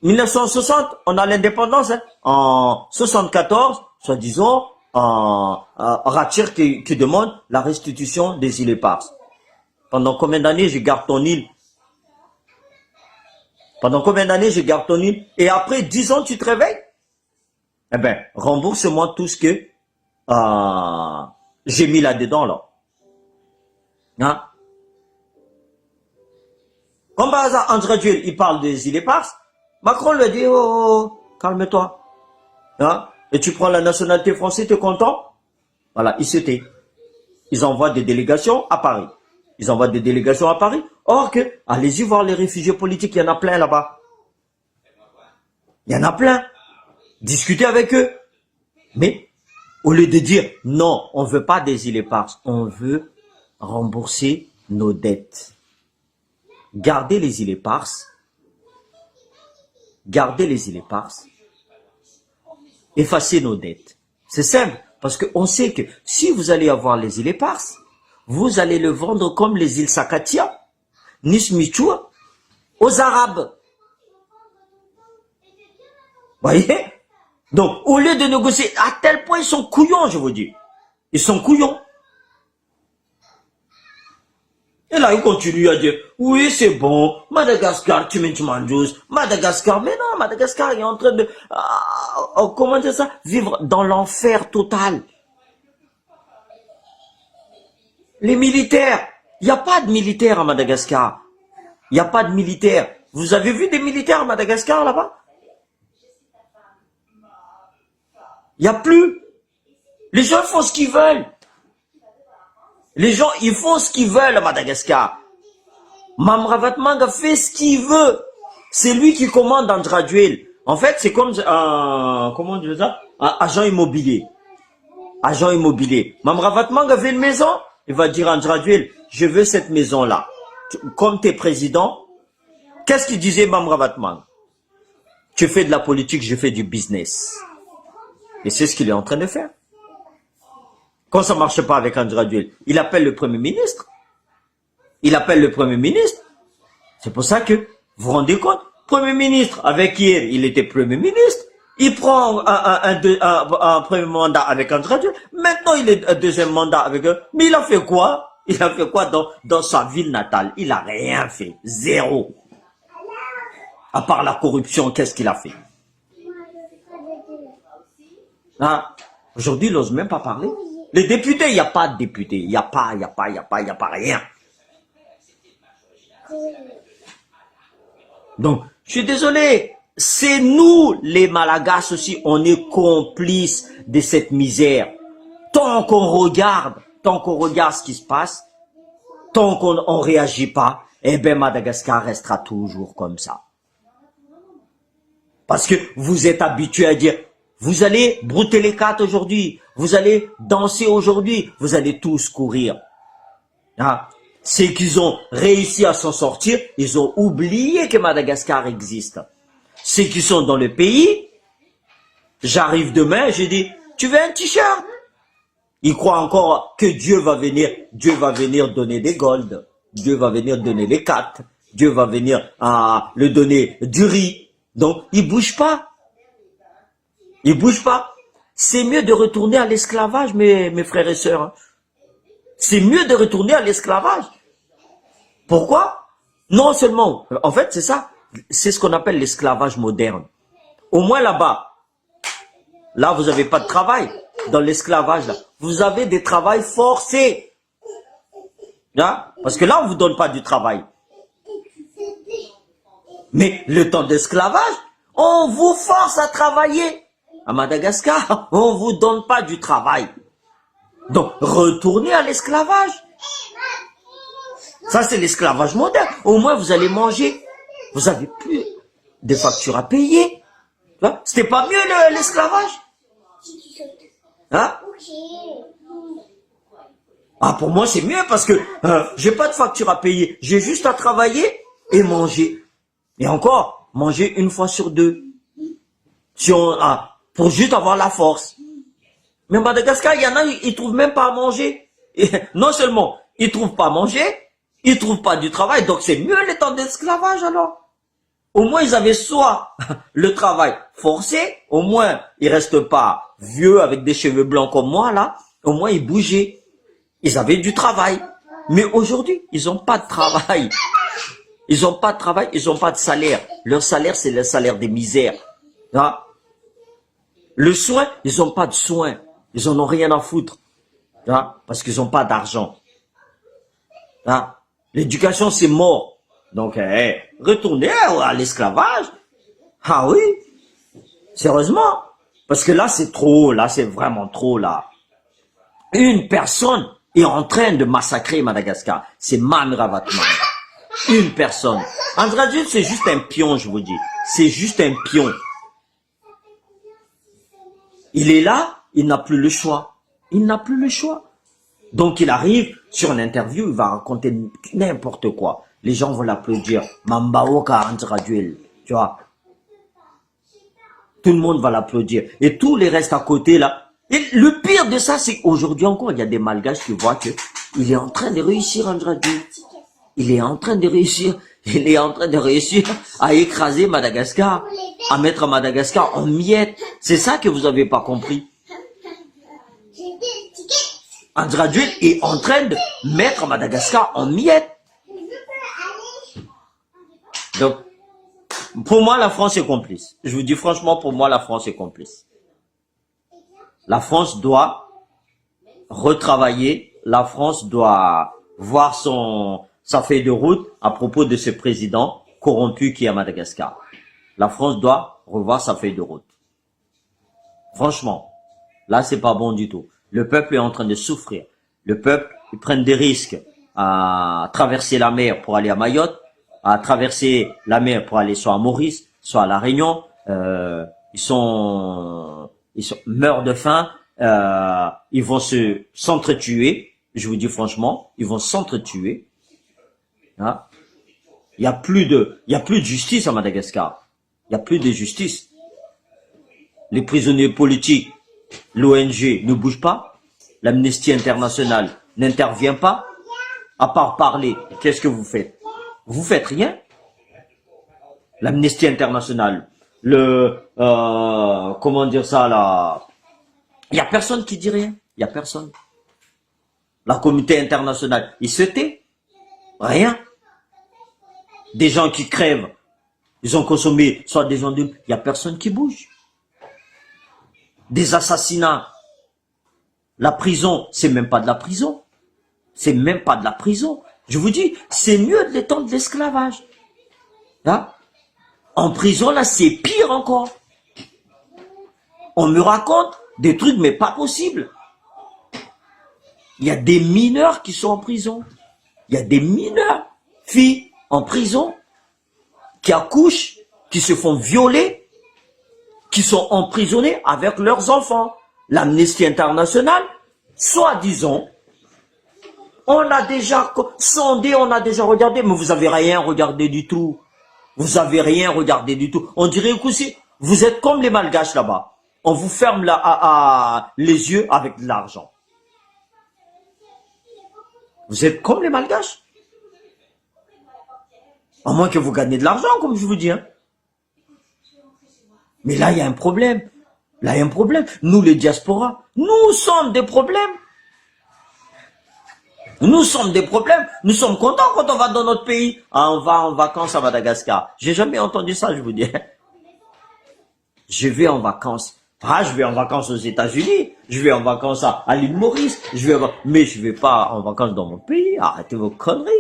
1960, on a l'indépendance. Hein. En 74, soi-disant, Ratcher qui demande la restitution des îles éparses. Pendant combien d'années je garde ton île? Pendant combien d'années je garde ton île? Et après 10 ans, tu te réveilles? Eh bien, rembourse-moi tout ce que j'ai mis là-dedans, là. Hein? Comme par hasard, André Duel, il parle des îles éparses. Macron lui dit, oh, calme-toi. Hein? Et tu prends la nationalité française, tu es content? Voilà, il se tait. Ils envoient des délégations à Paris. Ils envoient des délégations à Paris. Or que, allez-y voir les réfugiés politiques, il y en a plein là-bas. Il y en a plein. Discutez avec eux. Mais, au lieu de dire, non, on ne veut pas des îles éparses, on veut rembourser nos dettes. Gardez les îles éparses. Gardez les îles éparses. Effacez nos dettes. C'est simple, parce qu'on sait que si vous allez avoir les îles éparses, vous allez le vendre comme les îles Sakatia, Nismichua, aux Arabes. Voyez? Donc, au lieu de négocier, à tel point ils sont couillons, je vous dis. Ils sont couillons. Et là, il continue à dire, oui, c'est bon, Madagascar, tu manges, Madagascar, mais non, Madagascar est en train de, comment dire ça, vivre dans l'enfer total. Les militaires, il n'y a pas de militaires à Madagascar. Il n'y a pas de militaires. Vous avez vu des militaires à Madagascar là-bas? Il n'y a plus. Les gens font ce qu'ils veulent. Les gens, ils font ce qu'ils veulent à Madagascar. Mamravat Manga fait ce qu'il veut. C'est lui qui commande en traduit. En fait, c'est comme comment on dit ça? Un agent immobilier. Agent immobilier. Mamravat Manga fait une maison. Il va dire en traduit, je veux cette maison-là. Comme t'es président, qu'est-ce qu'il disait Mamravat Manga? Tu fais de la politique, je fais du business. Et c'est ce qu'il est en train de faire. Quand ça ne marche pas avec André Duel, il appelle le Premier ministre. Il appelle le Premier ministre. C'est pour ça que, vous vous rendez compte, Premier ministre, avec hier, il était Premier ministre. Il prend un premier mandat avec André Duel. Maintenant, il est un deuxième mandat avec eux. Mais il a fait quoi? Il a fait quoi dans sa ville natale? Il n'a rien fait. Zéro. À part la corruption, qu'est-ce qu'il a fait? Hein? Aujourd'hui, il n'ose même pas parler. Les députés, il n'y a pas de députés. Il n'y a pas rien. Donc, je suis désolé. C'est nous, les Malagas aussi, on est complices de cette misère. Tant qu'on regarde ce qui se passe, tant qu'on ne réagit pas, eh bien, Madagascar restera toujours comme ça. Parce que vous êtes habitués à dire, vous allez brouter les cartes aujourd'hui, vous allez danser aujourd'hui, vous allez tous courir. Hein? C'est qu'ils ont réussi à s'en sortir, ils ont oublié que Madagascar existe. C'est qu'ils sont dans le pays, j'arrive demain, je dis, tu veux un t-shirt? Ils croient encore que Dieu va venir donner des golds, Dieu va venir donner les cartes, Dieu va venir le donner du riz. Donc, ils bougent pas. Ils bougent pas. C'est mieux de retourner à l'esclavage, mes frères et sœurs. C'est mieux de retourner à l'esclavage. Pourquoi? Non seulement, en fait, c'est ça. C'est ce qu'on appelle l'esclavage moderne. Au moins là-bas, là, vous n'avez pas de travail. Dans l'esclavage, là, vous avez des travails forcés. Hein? Parce que là, on ne vous donne pas du travail. Mais le temps d'esclavage, on vous force à travailler. À Madagascar, on ne vous donne pas du travail. Donc, retournez à l'esclavage. Ça, c'est l'esclavage moderne. Au moins, vous allez manger. Vous n'avez plus de factures à payer. C'était pas mieux l'esclavage? Hein? Ah, pour moi, c'est mieux parce que j'ai pas de facture à payer. J'ai juste à travailler et manger. Et encore, manger une fois sur deux. Si on pour juste avoir la force. Mais à Madagascar, il y en a, ils trouvent même pas à manger. Et non seulement ils trouvent pas à manger, Ils trouvent pas du travail, donc c'est mieux les temps d'esclavage alors. Au moins ils avaient soit le travail forcé, au moins ils restent pas vieux avec des cheveux blancs comme moi là, au moins ils bougeaient. Ils avaient du travail. Mais aujourd'hui, ils ont pas de travail. Ils ont pas de travail, ils ont pas de salaire. Leur salaire, c'est le salaire des misères. Hein? Le soin, ils ont pas de soins. Ils en ont rien à foutre. Hein? Parce qu'ils ont pas d'argent. Hein? L'éducation, c'est mort. Donc, retournez à l'esclavage. Ah oui, sérieusement. Parce que là, c'est trop, là, c'est vraiment trop, là. Une personne est en train de massacrer Madagascar. C'est Mamira Vatman. Une personne. Andrade, c'est juste un pion, je vous dis. C'est juste un pion. Il est là, il n'a plus le choix. Il n'a plus le choix. Donc il arrive sur une interview, il va raconter n'importe quoi. Les gens vont l'applaudir. Mambaoka Andraduel. Tu vois. Tout le monde va l'applaudir. Et tous les restes à côté là. Et le pire de ça, c'est qu'aujourd'hui encore, il y a des Malgaches qui voient que il est en train de réussir Andraduel. Il est en train de réussir. Il est en train de réussir à écraser Madagascar, à mettre Madagascar en miettes. C'est ça que vous n'avez pas compris. Andraduel est en train de mettre Madagascar en miettes. Donc, pour moi, la France est complice. Je vous dis franchement, pour moi, la France est complice. La France doit retravailler. La France doit voir sa feuille de route à propos de ce président corrompu qui est à Madagascar. La France doit revoir sa feuille de route. Franchement, là, c'est pas bon du tout. Le peuple est en train de souffrir. Le peuple, ils prennent des risques à traverser la mer pour aller à Mayotte, à traverser la mer pour aller soit à Maurice, soit à La Réunion. Ils meurent de faim. Ils vont s'entretuer. Je vous dis franchement, ils vont s'entretuer. Hein? Il y a plus de justice à Madagascar. Il y a plus de justice. Les prisonniers politiques, l'ONG ne bouge pas. L'Amnesty International n'intervient pas. À part parler, qu'est-ce que vous faites? Vous faites rien. L'Amnesty International, comment dire ça là? Il y a personne qui dit rien. Il y a personne. La communauté internationale, il se tait. Rien. Des gens qui crèvent. Ils ont consommé soit des gens il y a personne qui bouge. Des assassinats. La prison, c'est même pas de la prison. C'est même pas de la prison. Je vous dis, c'est mieux de l'étendre de l'esclavage. Hein? En prison, là, c'est pire encore. On me raconte des trucs, mais pas possible. Il y a des mineurs qui sont en prison. Il y a des mineurs, filles, en prison, qui accouchent, qui se font violer, qui sont emprisonnés avec leurs enfants. L'Amnesty International, soi-disant, on a déjà sondé, on a déjà regardé, mais vous avez rien regardé du tout. Vous avez rien regardé du tout. On dirait que vous êtes comme les Malgaches là-bas. On vous ferme les yeux avec de l'argent. Vous êtes comme les Malgaches. À moins que vous gagnez de l'argent, comme je vous dis. Hein. Mais là, il y a un problème. Là, il y a un problème. Nous, les diasporas, nous sommes des problèmes. Nous sommes des problèmes. Nous sommes contents quand on va dans notre pays. Ah, on va en vacances à Madagascar. J'ai jamais entendu ça, je vous dis. Je vais en vacances. Ah, je vais en vacances aux États-Unis. Je vais en vacances à l'île Maurice. Mais je vais pas en vacances dans mon pays. Arrêtez vos conneries.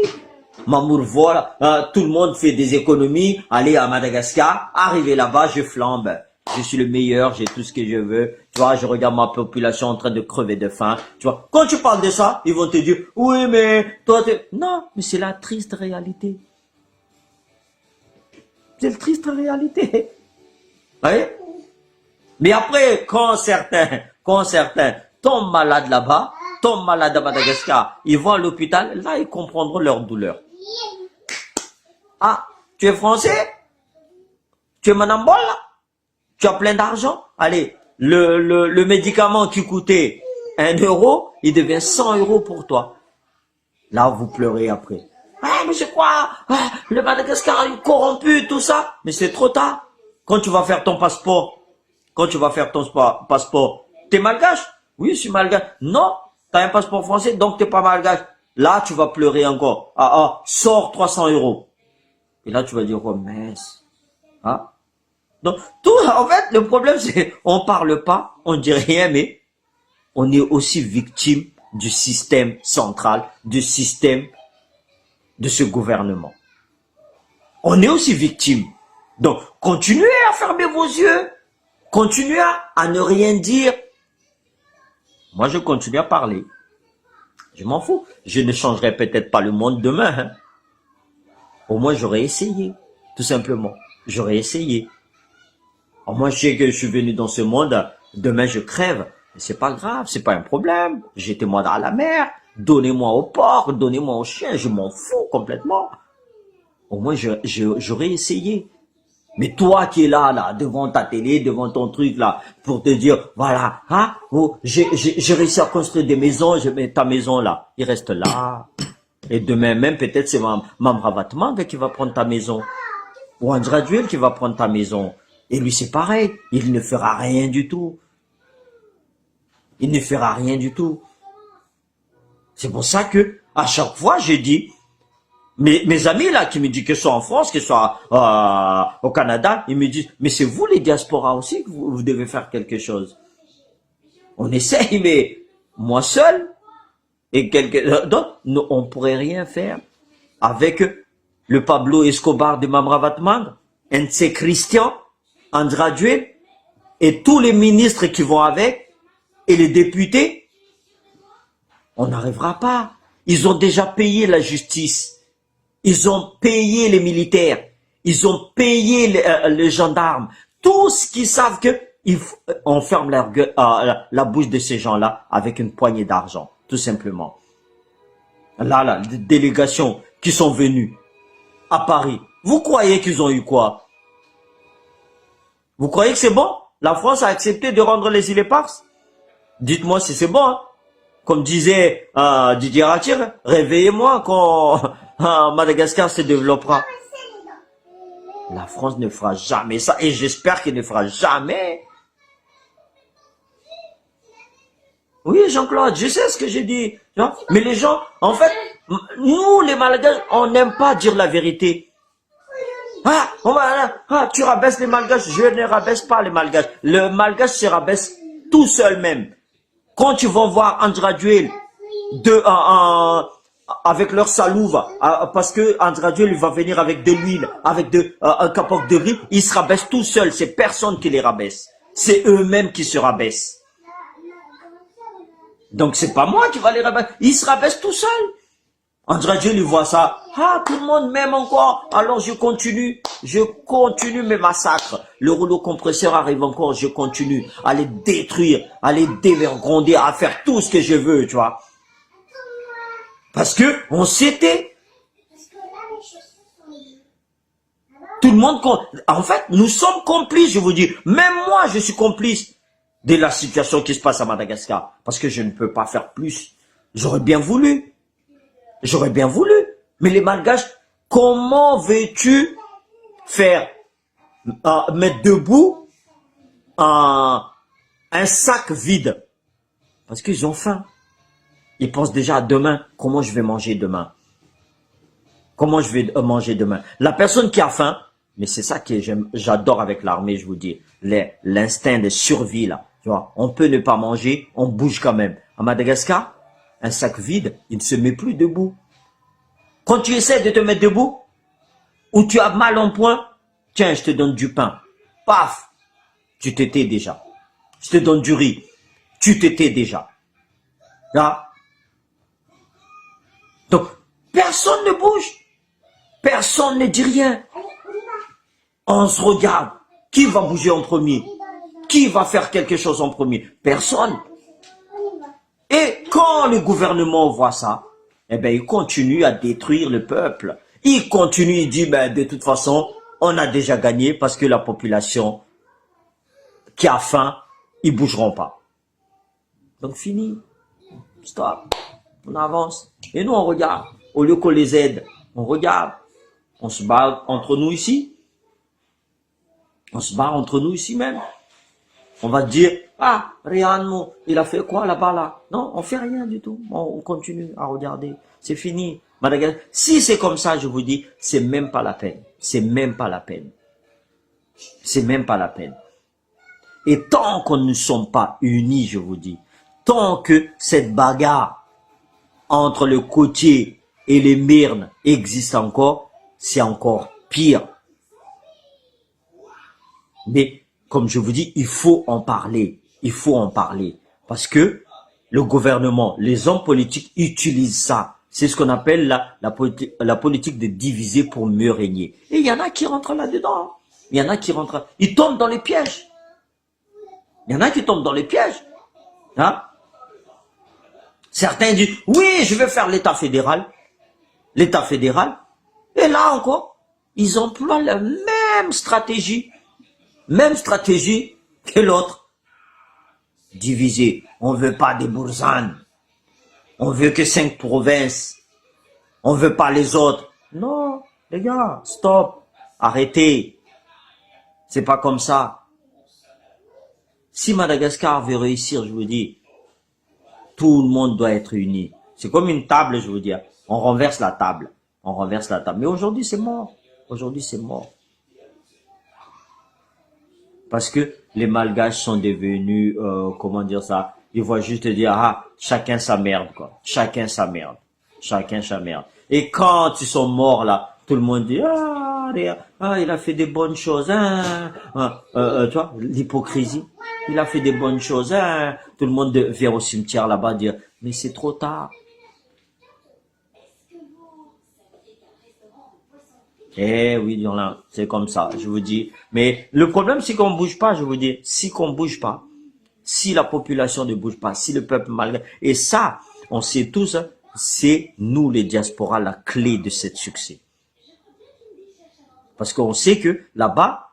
Mamour, voilà. Tout le monde fait des économies. Aller à Madagascar. Arriver là-bas, je flambe. Je suis le meilleur, j'ai tout ce que je veux. Tu vois, je regarde ma population en train de crever de faim. Tu vois, quand tu parles de ça, ils vont te dire, oui, mais toi, non, mais c'est la triste réalité. C'est la triste réalité. Vous voyez? Mais après, quand certains tombent malades là-bas, tombent malades à Madagascar, ils vont à l'hôpital, là, ils comprendront leur douleur. Ah, tu es français? Tu es manambol là? Tu as plein d'argent? Allez, le médicament qui coûtait 1 euro, il devient 100 euros pour toi. Là, vous pleurez après. Ah, mais c'est quoi? Ah, le Madagascar est corrompu, tout ça. Mais c'est trop tard. Quand tu vas faire ton passeport, t'es malgache? Oui, je suis malgache. Non, t'as un passeport français, donc t'es pas malgache. Là, tu vas pleurer encore. Sors 300 euros. Et là, tu vas dire, oh, mince. Hein? Donc, en fait, le problème, c'est, on parle pas, on dit rien, mais on est aussi victime du système central, du système de ce gouvernement. On est aussi victime. Donc, continuez à fermer vos yeux. Continuez à ne rien dire. Moi, je continue à parler. Je m'en fous. Je ne changerai peut-être pas le monde demain. Hein. Au moins, j'aurais essayé. Tout simplement. J'aurais essayé. Moi, je sais que je suis venu dans ce monde. Demain, je crève. Mais c'est pas grave. C'est pas un problème. Jetez-moi dans la mer. Donnez-moi au porc. Donnez-moi au chien. Je m'en fous complètement. Au moins, j'aurais essayé. Mais toi qui es là, devant ta télé, devant ton truc, là, pour te dire, voilà, hein, oh, j'ai réussi à construire des maisons, ta maison, là, il reste là. Et demain même, peut-être c'est Mamravatmang qui va prendre ta maison. Ou Andra Duel qui va prendre ta maison. Et lui, c'est pareil. Il ne fera rien du tout. Il ne fera rien du tout. C'est pour ça que, à chaque fois, j'ai dit, mes amis là qui me disent qu'ils sont en France, qu'ils sont au Canada, ils me disent, mais c'est vous les diasporas aussi que vous devez faire quelque chose. On essaye, mais moi seul, et d'autres, on pourrait rien faire avec le Pablo Escobar de Mamravatmang, Nce Christian, Andra Duel, et tous les ministres qui vont avec, et les députés. On n'arrivera pas. Ils ont déjà payé la justice. Ils ont payé les militaires, ils ont payé les gendarmes, tous qui savent que on ferme la bouche de ces gens-là avec une poignée d'argent, tout simplement. Là, des délégations qui sont venues à Paris, vous croyez qu'ils ont eu quoi? Vous croyez que c'est bon? La France a accepté de rendre les îles éparses? Dites-moi si c'est bon, hein? Comme disait Didier Ratir, réveillez-moi quand Madagascar se développera. La France ne fera jamais ça et j'espère qu'elle ne fera jamais. Oui, Jean-Claude, je sais ce que j'ai dit. Mais les gens, en fait, nous les Malgaches, on n'aime pas dire la vérité. Tu rabaisses les Malgaches. Je ne rabaisse pas les Malgaches. Le Malgache se rabaisse tout seul même. Quand ils vont voir Andra Duel avec leur salouve, parce que Andra Duel va venir avec de l'huile, avec un capote de riz, ils se rabaissent tout seuls. C'est personne qui les rabaisse. C'est eux-mêmes qui se rabaissent. Donc c'est pas moi qui va les rabaisser. Ils se rabaissent tout seuls. Andra Duel, il voit ça. Tout le monde m'aime encore. Alors je continue mes massacres. Le rouleau compresseur arrive encore, je continue à les détruire, à les dévergonder, à faire tout ce que je veux, tu vois. Parce que on s'était. Tout le monde, en fait, nous sommes complices, je vous dis. Même moi, je suis complice de la situation qui se passe à Madagascar. Parce que je ne peux pas faire plus. J'aurais bien voulu. Mais les Malgaches, comment veux-tu faire mettre debout un sac vide? Parce qu'ils ont faim. Ils pensent déjà à demain. Comment je vais manger demain? Comment je vais manger demain? La personne qui a faim, mais c'est ça que j'adore avec l'armée, je vous dis. L'instinct de survie, là. Tu vois, on peut ne pas manger, on bouge quand même. À Madagascar, un sac vide, il ne se met plus debout. Quand tu essaies de te mettre debout, ou tu as mal en point, tiens, je te donne du pain. Paf, tu t'étais déjà. Je te donne du riz, tu t'étais déjà. Là. Donc, personne ne bouge. Personne ne dit rien. On se regarde. Qui va bouger en premier? Qui va faire quelque chose en premier? Personne. Et quand le gouvernement voit ça, eh ben, il continue à détruire le peuple. Il continue, il dit, ben, de toute façon, on a déjà gagné parce que la population qui a faim, ils bougeront pas. Donc, fini. Stop. On avance. Et nous, on regarde. Au lieu qu'on les aide, On regarde. On se bat entre nous ici. On se bat entre nous ici même. On va dire, ah, regarde-nous, il a fait quoi là-bas là? Non, on fait rien du tout. On continue à regarder. C'est fini. Madagascar. Si c'est comme ça, je vous dis, c'est même pas la peine. C'est même pas la peine. C'est même pas la peine. Et tant qu'on ne sommes pas unis, je vous dis, tant que cette bagarre entre le côtier et les Myrnes existe encore, c'est encore pire. Mais, comme je vous dis, il faut en parler. Il faut en parler. Parce que le gouvernement, les hommes politiques utilisent ça. C'est ce qu'on appelle la politique de diviser pour mieux régner. Et il y en a qui rentrent là-dedans. Il y en a qui rentrent. Ils tombent dans les pièges. Il y en a qui tombent dans les pièges. Hein? Certains disent, oui, je vais faire l'État fédéral. L'État fédéral. Et là encore, ils emploient la même stratégie. Même stratégie que l'autre. Diviser. On veut pas des boursanes. On veut que 5 provinces. On veut pas les autres. Non, les gars, stop. Arrêtez. C'est pas comme ça. Si Madagascar veut réussir, je vous dis, tout le monde doit être uni. C'est comme une table, je vous dis. On renverse la table. On renverse la table. Mais aujourd'hui, c'est mort. Aujourd'hui, c'est mort. Parce que les Malgaches sont devenus, comment dire ça, ils vont juste dire, ah, chacun sa merde, quoi. Chacun sa merde. Chacun sa merde. Et quand ils sont morts, là, tout le monde dit, ah, il a fait des bonnes choses, hein. Tu vois, l'hypocrisie. Il a fait des bonnes choses, hein. Tout le monde vient au cimetière là-bas dire, mais c'est trop tard. Eh oui, c'est comme ça, je vous dis. Mais le problème, c'est qu'on bouge pas, je vous dis. Si qu'on bouge pas, si la population ne bouge pas, si le peuple malgache, et ça, on sait tous, hein, c'est nous les diasporas la clé de ce succès. Parce qu'on sait que là-bas,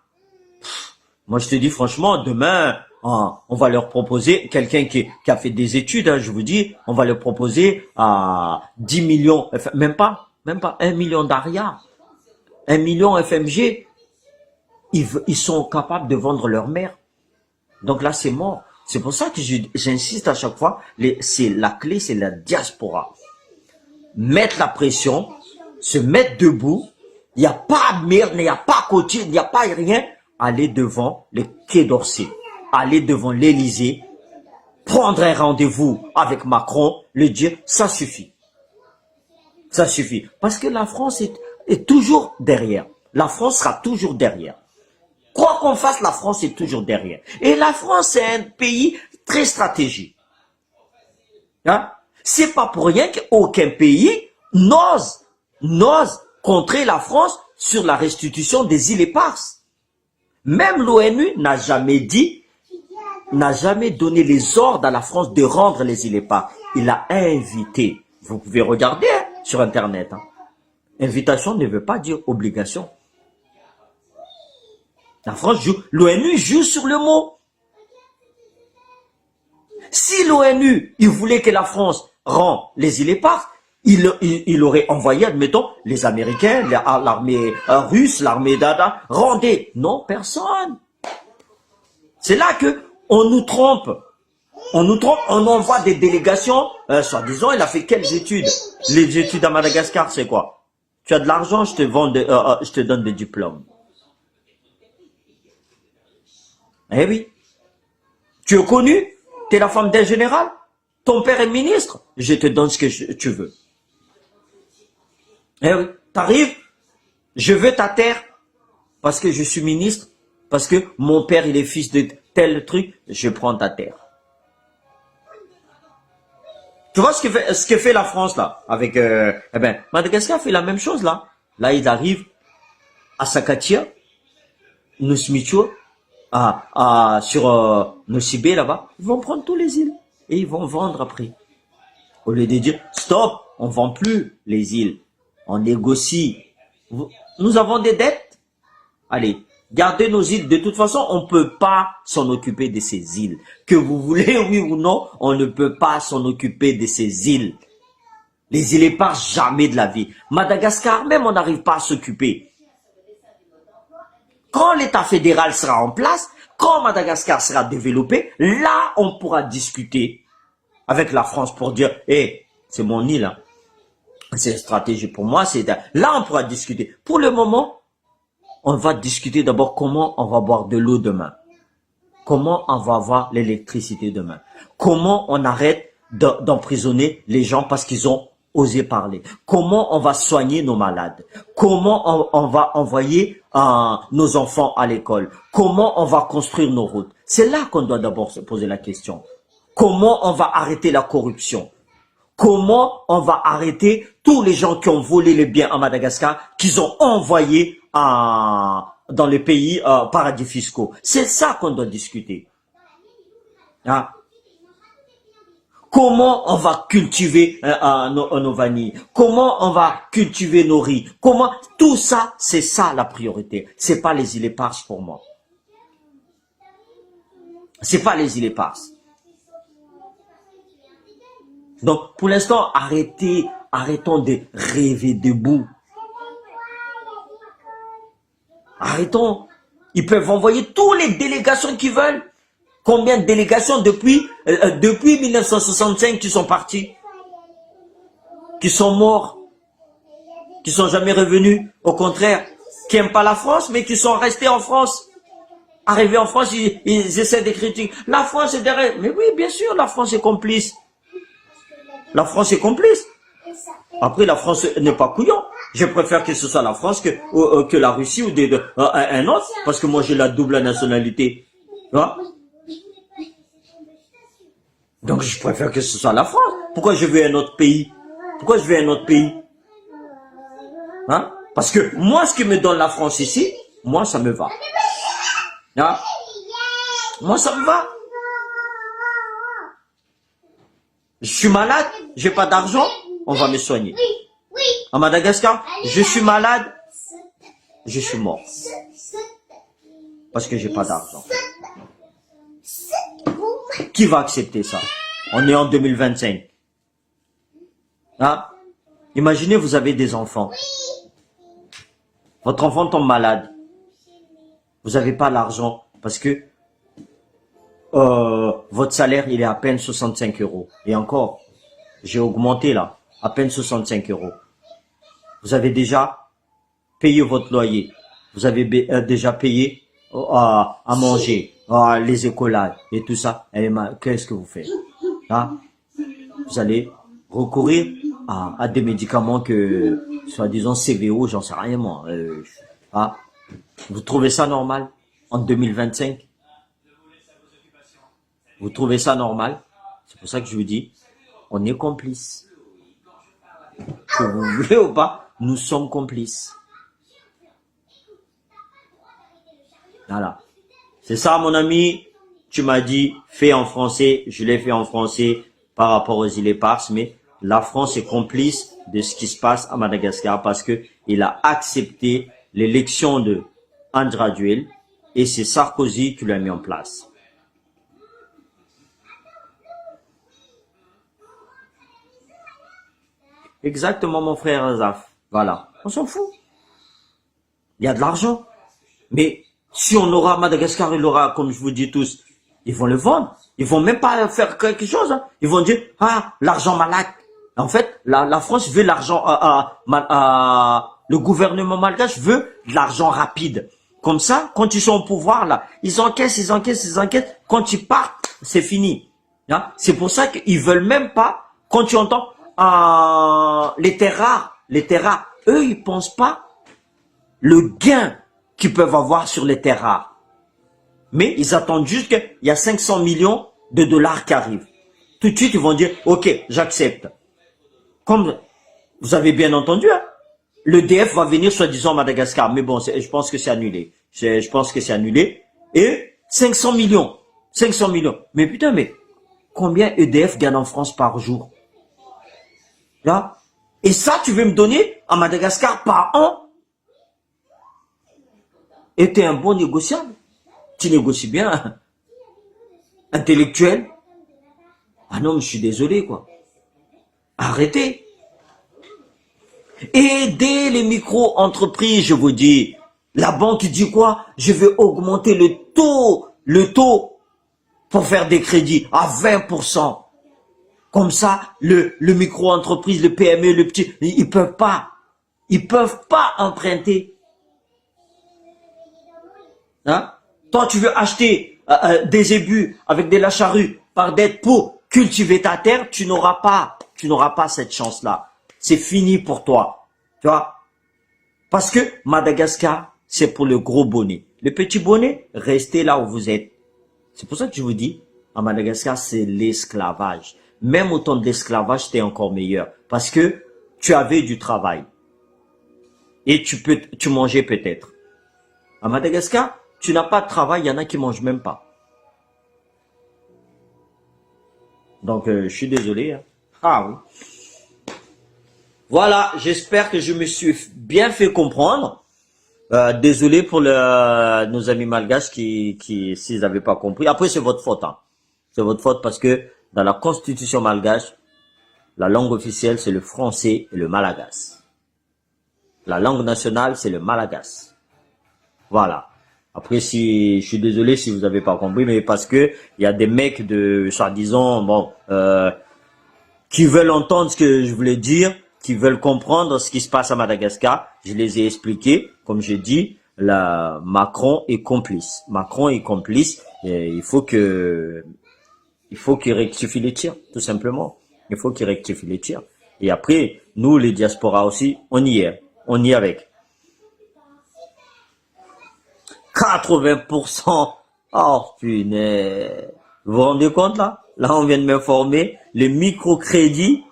moi je te dis franchement, demain, on va leur proposer, quelqu'un qui a fait des études, hein, je vous dis, on va leur proposer à 10 millions, enfin, même pas 1 million d'ARIA. 1 million FMG, ils sont capables de vendre leur mère. Donc là, c'est mort. C'est pour ça que j'insiste à chaque fois, la clé, c'est la diaspora. Mettre la pression, se mettre debout, il n'y a pas de merde, il n'y a pas côté, il n'y a pas rien. Aller devant le Quai d'Orsay, aller devant l'Élysée, prendre un rendez-vous avec Macron, le dire, ça suffit. Ça suffit. Parce que la France est toujours derrière. La France sera toujours derrière. Quoi qu'on fasse, la France est toujours derrière. Et la France est un pays très stratégique. Hein? C'est pas pour rien qu'aucun pays n'ose contrer la France sur la restitution des îles éparses. Même l'ONU n'a jamais donné les ordres à la France de rendre les îles éparses. Il a invité. Vous pouvez regarder hein, sur Internet. Hein. Invitation ne veut pas dire obligation. La France joue, l'ONU joue sur le mot. Si l'ONU, il voulait que la France rend les îles éparses, il aurait envoyé, admettons, les Américains, l'armée russe, l'armée d'Ada, rendez. Non, personne. C'est là que on nous trompe. On nous trompe, on envoie des délégations, soi-disant, il a fait quelles études? Les études à Madagascar, c'est quoi? Tu as de l'argent, je te donne des diplômes. Eh oui. Tu es connu? Tu es la femme d'un général? Ton père est ministre? Je te donne ce que tu veux. Eh oui. T'arrives? Je veux ta terre parce que je suis ministre, parce que mon père il est fils de tel truc, je prends ta terre. Tu vois ce que fait la France là avec eh ben Madagascar fait la même chose là. Là ils arrivent à Sakatia, Nusmicho, sur Nosibé là-bas, ils vont prendre tous les îles et ils vont vendre après. Au lieu de dire stop, on vend plus les îles, on négocie. Nous avons des dettes. Allez, gardez nos îles. De toute façon, on ne peut pas s'en occuper de ces îles. Que vous voulez, oui ou non, on ne peut pas s'en occuper de ces îles. Les îles éparses, jamais de la vie. Madagascar, même, on n'arrive pas à s'occuper. Quand l'État fédéral sera en place, quand Madagascar sera développé, là, on pourra discuter avec la France pour dire, hé, c'est mon île, hein. C'est une stratégie pour moi. Là, on pourra discuter. Pour le moment, on va discuter d'abord comment on va boire de l'eau demain. Comment on va avoir l'électricité demain. Comment on arrête d'emprisonner les gens parce qu'ils ont osé parler. Comment on va soigner nos malades. Comment on va envoyer nos enfants à l'école. Comment on va construire nos routes. C'est là qu'on doit d'abord se poser la question. Comment on va arrêter la corruption. Comment on va arrêter tous les gens qui ont volé les biens à Madagascar, qu'ils ont envoyés dans les pays paradis fiscaux. C'est ça qu'on doit discuter. Hein? Comment on va cultiver nos vanilles? Comment on va cultiver nos riz? Comment? Tout ça, c'est ça la priorité. C'est pas les îles éparses pour moi. C'est pas les îles éparses. Donc, pour l'instant, arrêtons de rêver debout. Arrêtons. Ils peuvent envoyer toutes les délégations qu'ils veulent. Combien de délégations depuis 1965 qui sont partis, qui sont morts, qui sont jamais revenus, au contraire, qui n'aiment pas la France, mais qui sont restés en France. Arrivés en France, ils essaient de critiquer. La France est derrière. Mais oui, bien sûr, la France est complice. La France est complice. Après, la France n'est pas couillon. Je préfère que ce soit la France que la Russie ou un autre, parce que moi j'ai la double nationalité. Hein? Donc je préfère que ce soit la France. Pourquoi je veux un autre pays? Pourquoi je veux un autre pays? Hein? Parce que moi, ce qui me donne la France ici, moi ça me va. Hein? Moi ça me va. Je suis malade, j'ai pas d'argent, on va me soigner. À Madagascar, je suis malade, je suis mort. Parce que j'ai pas d'argent. Qui va accepter ça? On est en 2025. Hein? Imaginez, vous avez des enfants. Votre enfant tombe malade. Vous n'avez pas l'argent parce que votre salaire, il est à peine 65 euros. Et encore, j'ai augmenté là, à peine 65 euros. Vous avez déjà payé votre loyer. Vous avez déjà payé à manger, les écolades et tout ça. Qu'est-ce que vous faites? Hein? Vous allez recourir à des médicaments que, soi-disant CVO, j'en sais rien moi. Hein? Vous trouvez ça normal en 2025? Vous trouvez ça normal? C'est pour ça que je vous dis, on est complices. Que vous voulez ou pas, nous sommes complices. Voilà. C'est ça, mon ami. Tu m'as dit, fais en français. Je l'ai fait en français par rapport aux îles éparses. Mais la France est complice de ce qui se passe à Madagascar parce que il a accepté l'élection de Andraduel et c'est Sarkozy qui l'a mis en place. Exactement, mon frère Azaf. Voilà. On s'en fout. Il y a de l'argent. Mais si on aura Madagascar, il aura, comme je vous dis tous, ils vont le vendre. Ils vont même pas faire quelque chose. Hein. Ils vont dire, l'argent malade. En fait, la France veut l'argent, le gouvernement malgache veut de l'argent rapide. Comme ça, quand ils sont au pouvoir, là, ils encaissent. Quand ils partent, c'est fini. Hein? C'est pour ça qu'ils veulent même pas, quand tu entends, les terres rares, eux, ils pensent pas le gain qu'ils peuvent avoir sur les terres rares. Mais ils attendent juste qu'il y a 500 millions de dollars qui arrivent. Tout de suite, ils vont dire, ok, j'accepte. Comme vous avez bien entendu, hein, le DF va venir soi-disant à Madagascar. Mais bon, je pense que c'est annulé. Je pense que c'est annulé. Et 500 millions. 500 millions. Mais putain, mais combien EDF gagne en France par jour? Là. Et ça, tu veux me donner à Madagascar par an? Et tu es un bon négociant. Tu négocies bien. Hein. Intellectuel. Ah non, mais je suis désolé, quoi. Arrêtez. Aidez les micro-entreprises, je vous dis. La banque dit quoi? Je vais augmenter le taux pour faire des crédits à 20%. Comme ça, le micro-entreprise, le PME, le petit, ils peuvent pas emprunter. Hein? Toi, tu veux acheter des ébus avec de la charrue par dette pour cultiver ta terre, tu n'auras pas cette chance-là. C'est fini pour toi. Tu vois? Parce que Madagascar, c'est pour le gros bonnet. Le petit bonnet, restez là où vous êtes. C'est pour ça que je vous dis, à Madagascar, c'est l'esclavage. Même au temps de l'esclavage, c'était encore meilleur. Parce que tu avais du travail. Et tu mangeais peut-être. À Madagascar, tu n'as pas de travail, il y en a qui mangent même pas. Donc, je suis désolé. Hein. Ah oui. Voilà, j'espère que je me suis bien fait comprendre. Désolé pour nos amis malgaches qui s'ils n'avaient pas compris. Après, c'est votre faute. Hein. C'est votre faute parce que dans la constitution malgache, la langue officielle, c'est le français et le malagasy. La langue nationale, c'est le malagasy. Voilà. Après, si je suis désolé si vous n'avez pas compris, mais parce que il y a des mecs de soi-disant, bon, qui veulent entendre ce que je voulais dire, qui veulent comprendre ce qui se passe à Madagascar. Je les ai expliqués, comme j'ai dit, Macron est complice. Macron est complice. Et il faut qu'il rectifie les tirs, tout simplement. Il faut qu'il rectifie les tirs. Et après, nous, les diasporas aussi, on y est. On y est avec. 80%. Oh, punaise. Vous vous rendez compte, là? Là, on vient de m'informer. Les microcrédits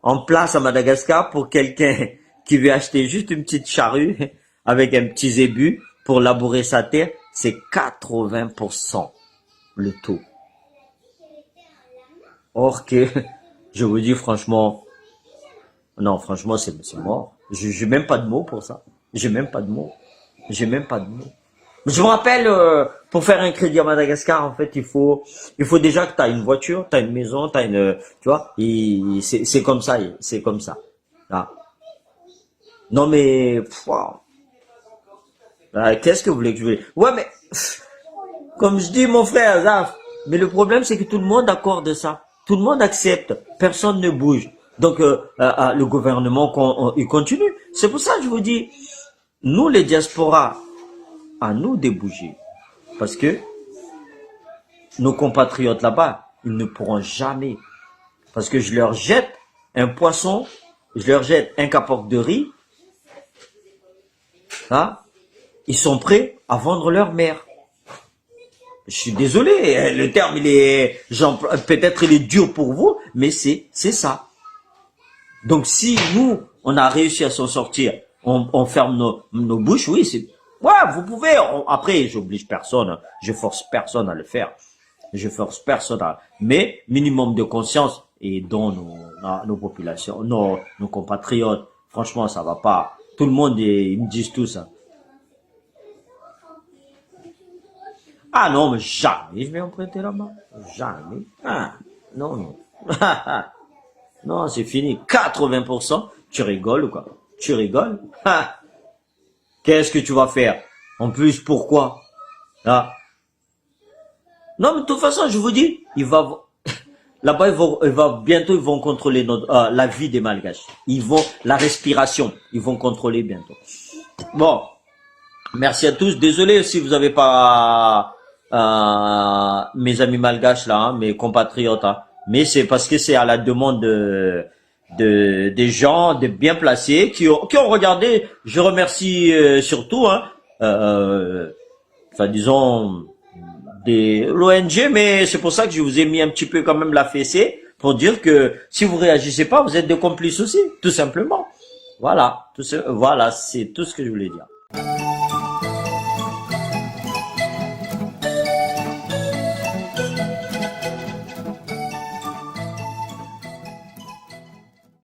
en place à Madagascar pour quelqu'un qui veut acheter juste une petite charrue avec un petit zébu pour labourer sa terre, c'est 80% le taux. Or que, je vous dis franchement, non, franchement, c'est mort. J'ai même pas de mots pour ça. J'ai même pas de mots. Je me rappelle, pour faire un crédit à Madagascar, en fait, il faut déjà que tu as une voiture, tu as une maison, tu as tu vois, c'est comme ça, c'est comme ça. Ah. Non mais, qu'est-ce que vous voulez que je vous dise? Ouais, mais, comme je dis, mon frère, Zaf, mais le problème, c'est que tout le monde accorde ça. Tout le monde accepte. Personne ne bouge. Donc, le gouvernement, il continue. C'est pour ça que je vous dis, nous, les diasporas, à nous de bouger. Parce que nos compatriotes là-bas, ils ne pourront jamais. Parce que je leur jette un poisson, je leur jette un capote de riz. Hein, ils sont prêts à vendre leur mère. Je suis désolé, le terme, peut-être il est dur pour vous, mais c'est ça. Donc si nous, on a réussi à s'en sortir, on ferme nos bouches, oui, c'est... Ouais, vous pouvez. Après, j'oblige personne, je force personne à le faire. Je force personne à... Mais minimum de conscience et dont nos populations, nos compatriotes, franchement, ça va pas. Tout le monde, ils me disent tout ça. Ah non, mais jamais je vais emprunter là-bas. Jamais. Ah, non. Non, c'est fini. 80%. Tu rigoles ou quoi? Tu rigoles? Qu'est-ce que tu vas faire? En plus, pourquoi? Ah. Non, mais de toute façon, je vous dis, là-bas, bientôt, ils vont contrôler la vie des Malgaches. La respiration, ils vont contrôler bientôt. Bon. Merci à tous. Désolé si vous n'avez pas, mes amis malgaches là, hein, mes compatriotes, hein. Mais c'est parce que c'est à la demande des gens de bien placés qui ont regardé. Je remercie surtout, hein, disons l'ONG, mais c'est pour ça que je vous ai mis un petit peu quand même la fessée pour dire que si vous réagissez pas, vous êtes des complices aussi, tout simplement. Voilà, c'est tout ce que je voulais dire.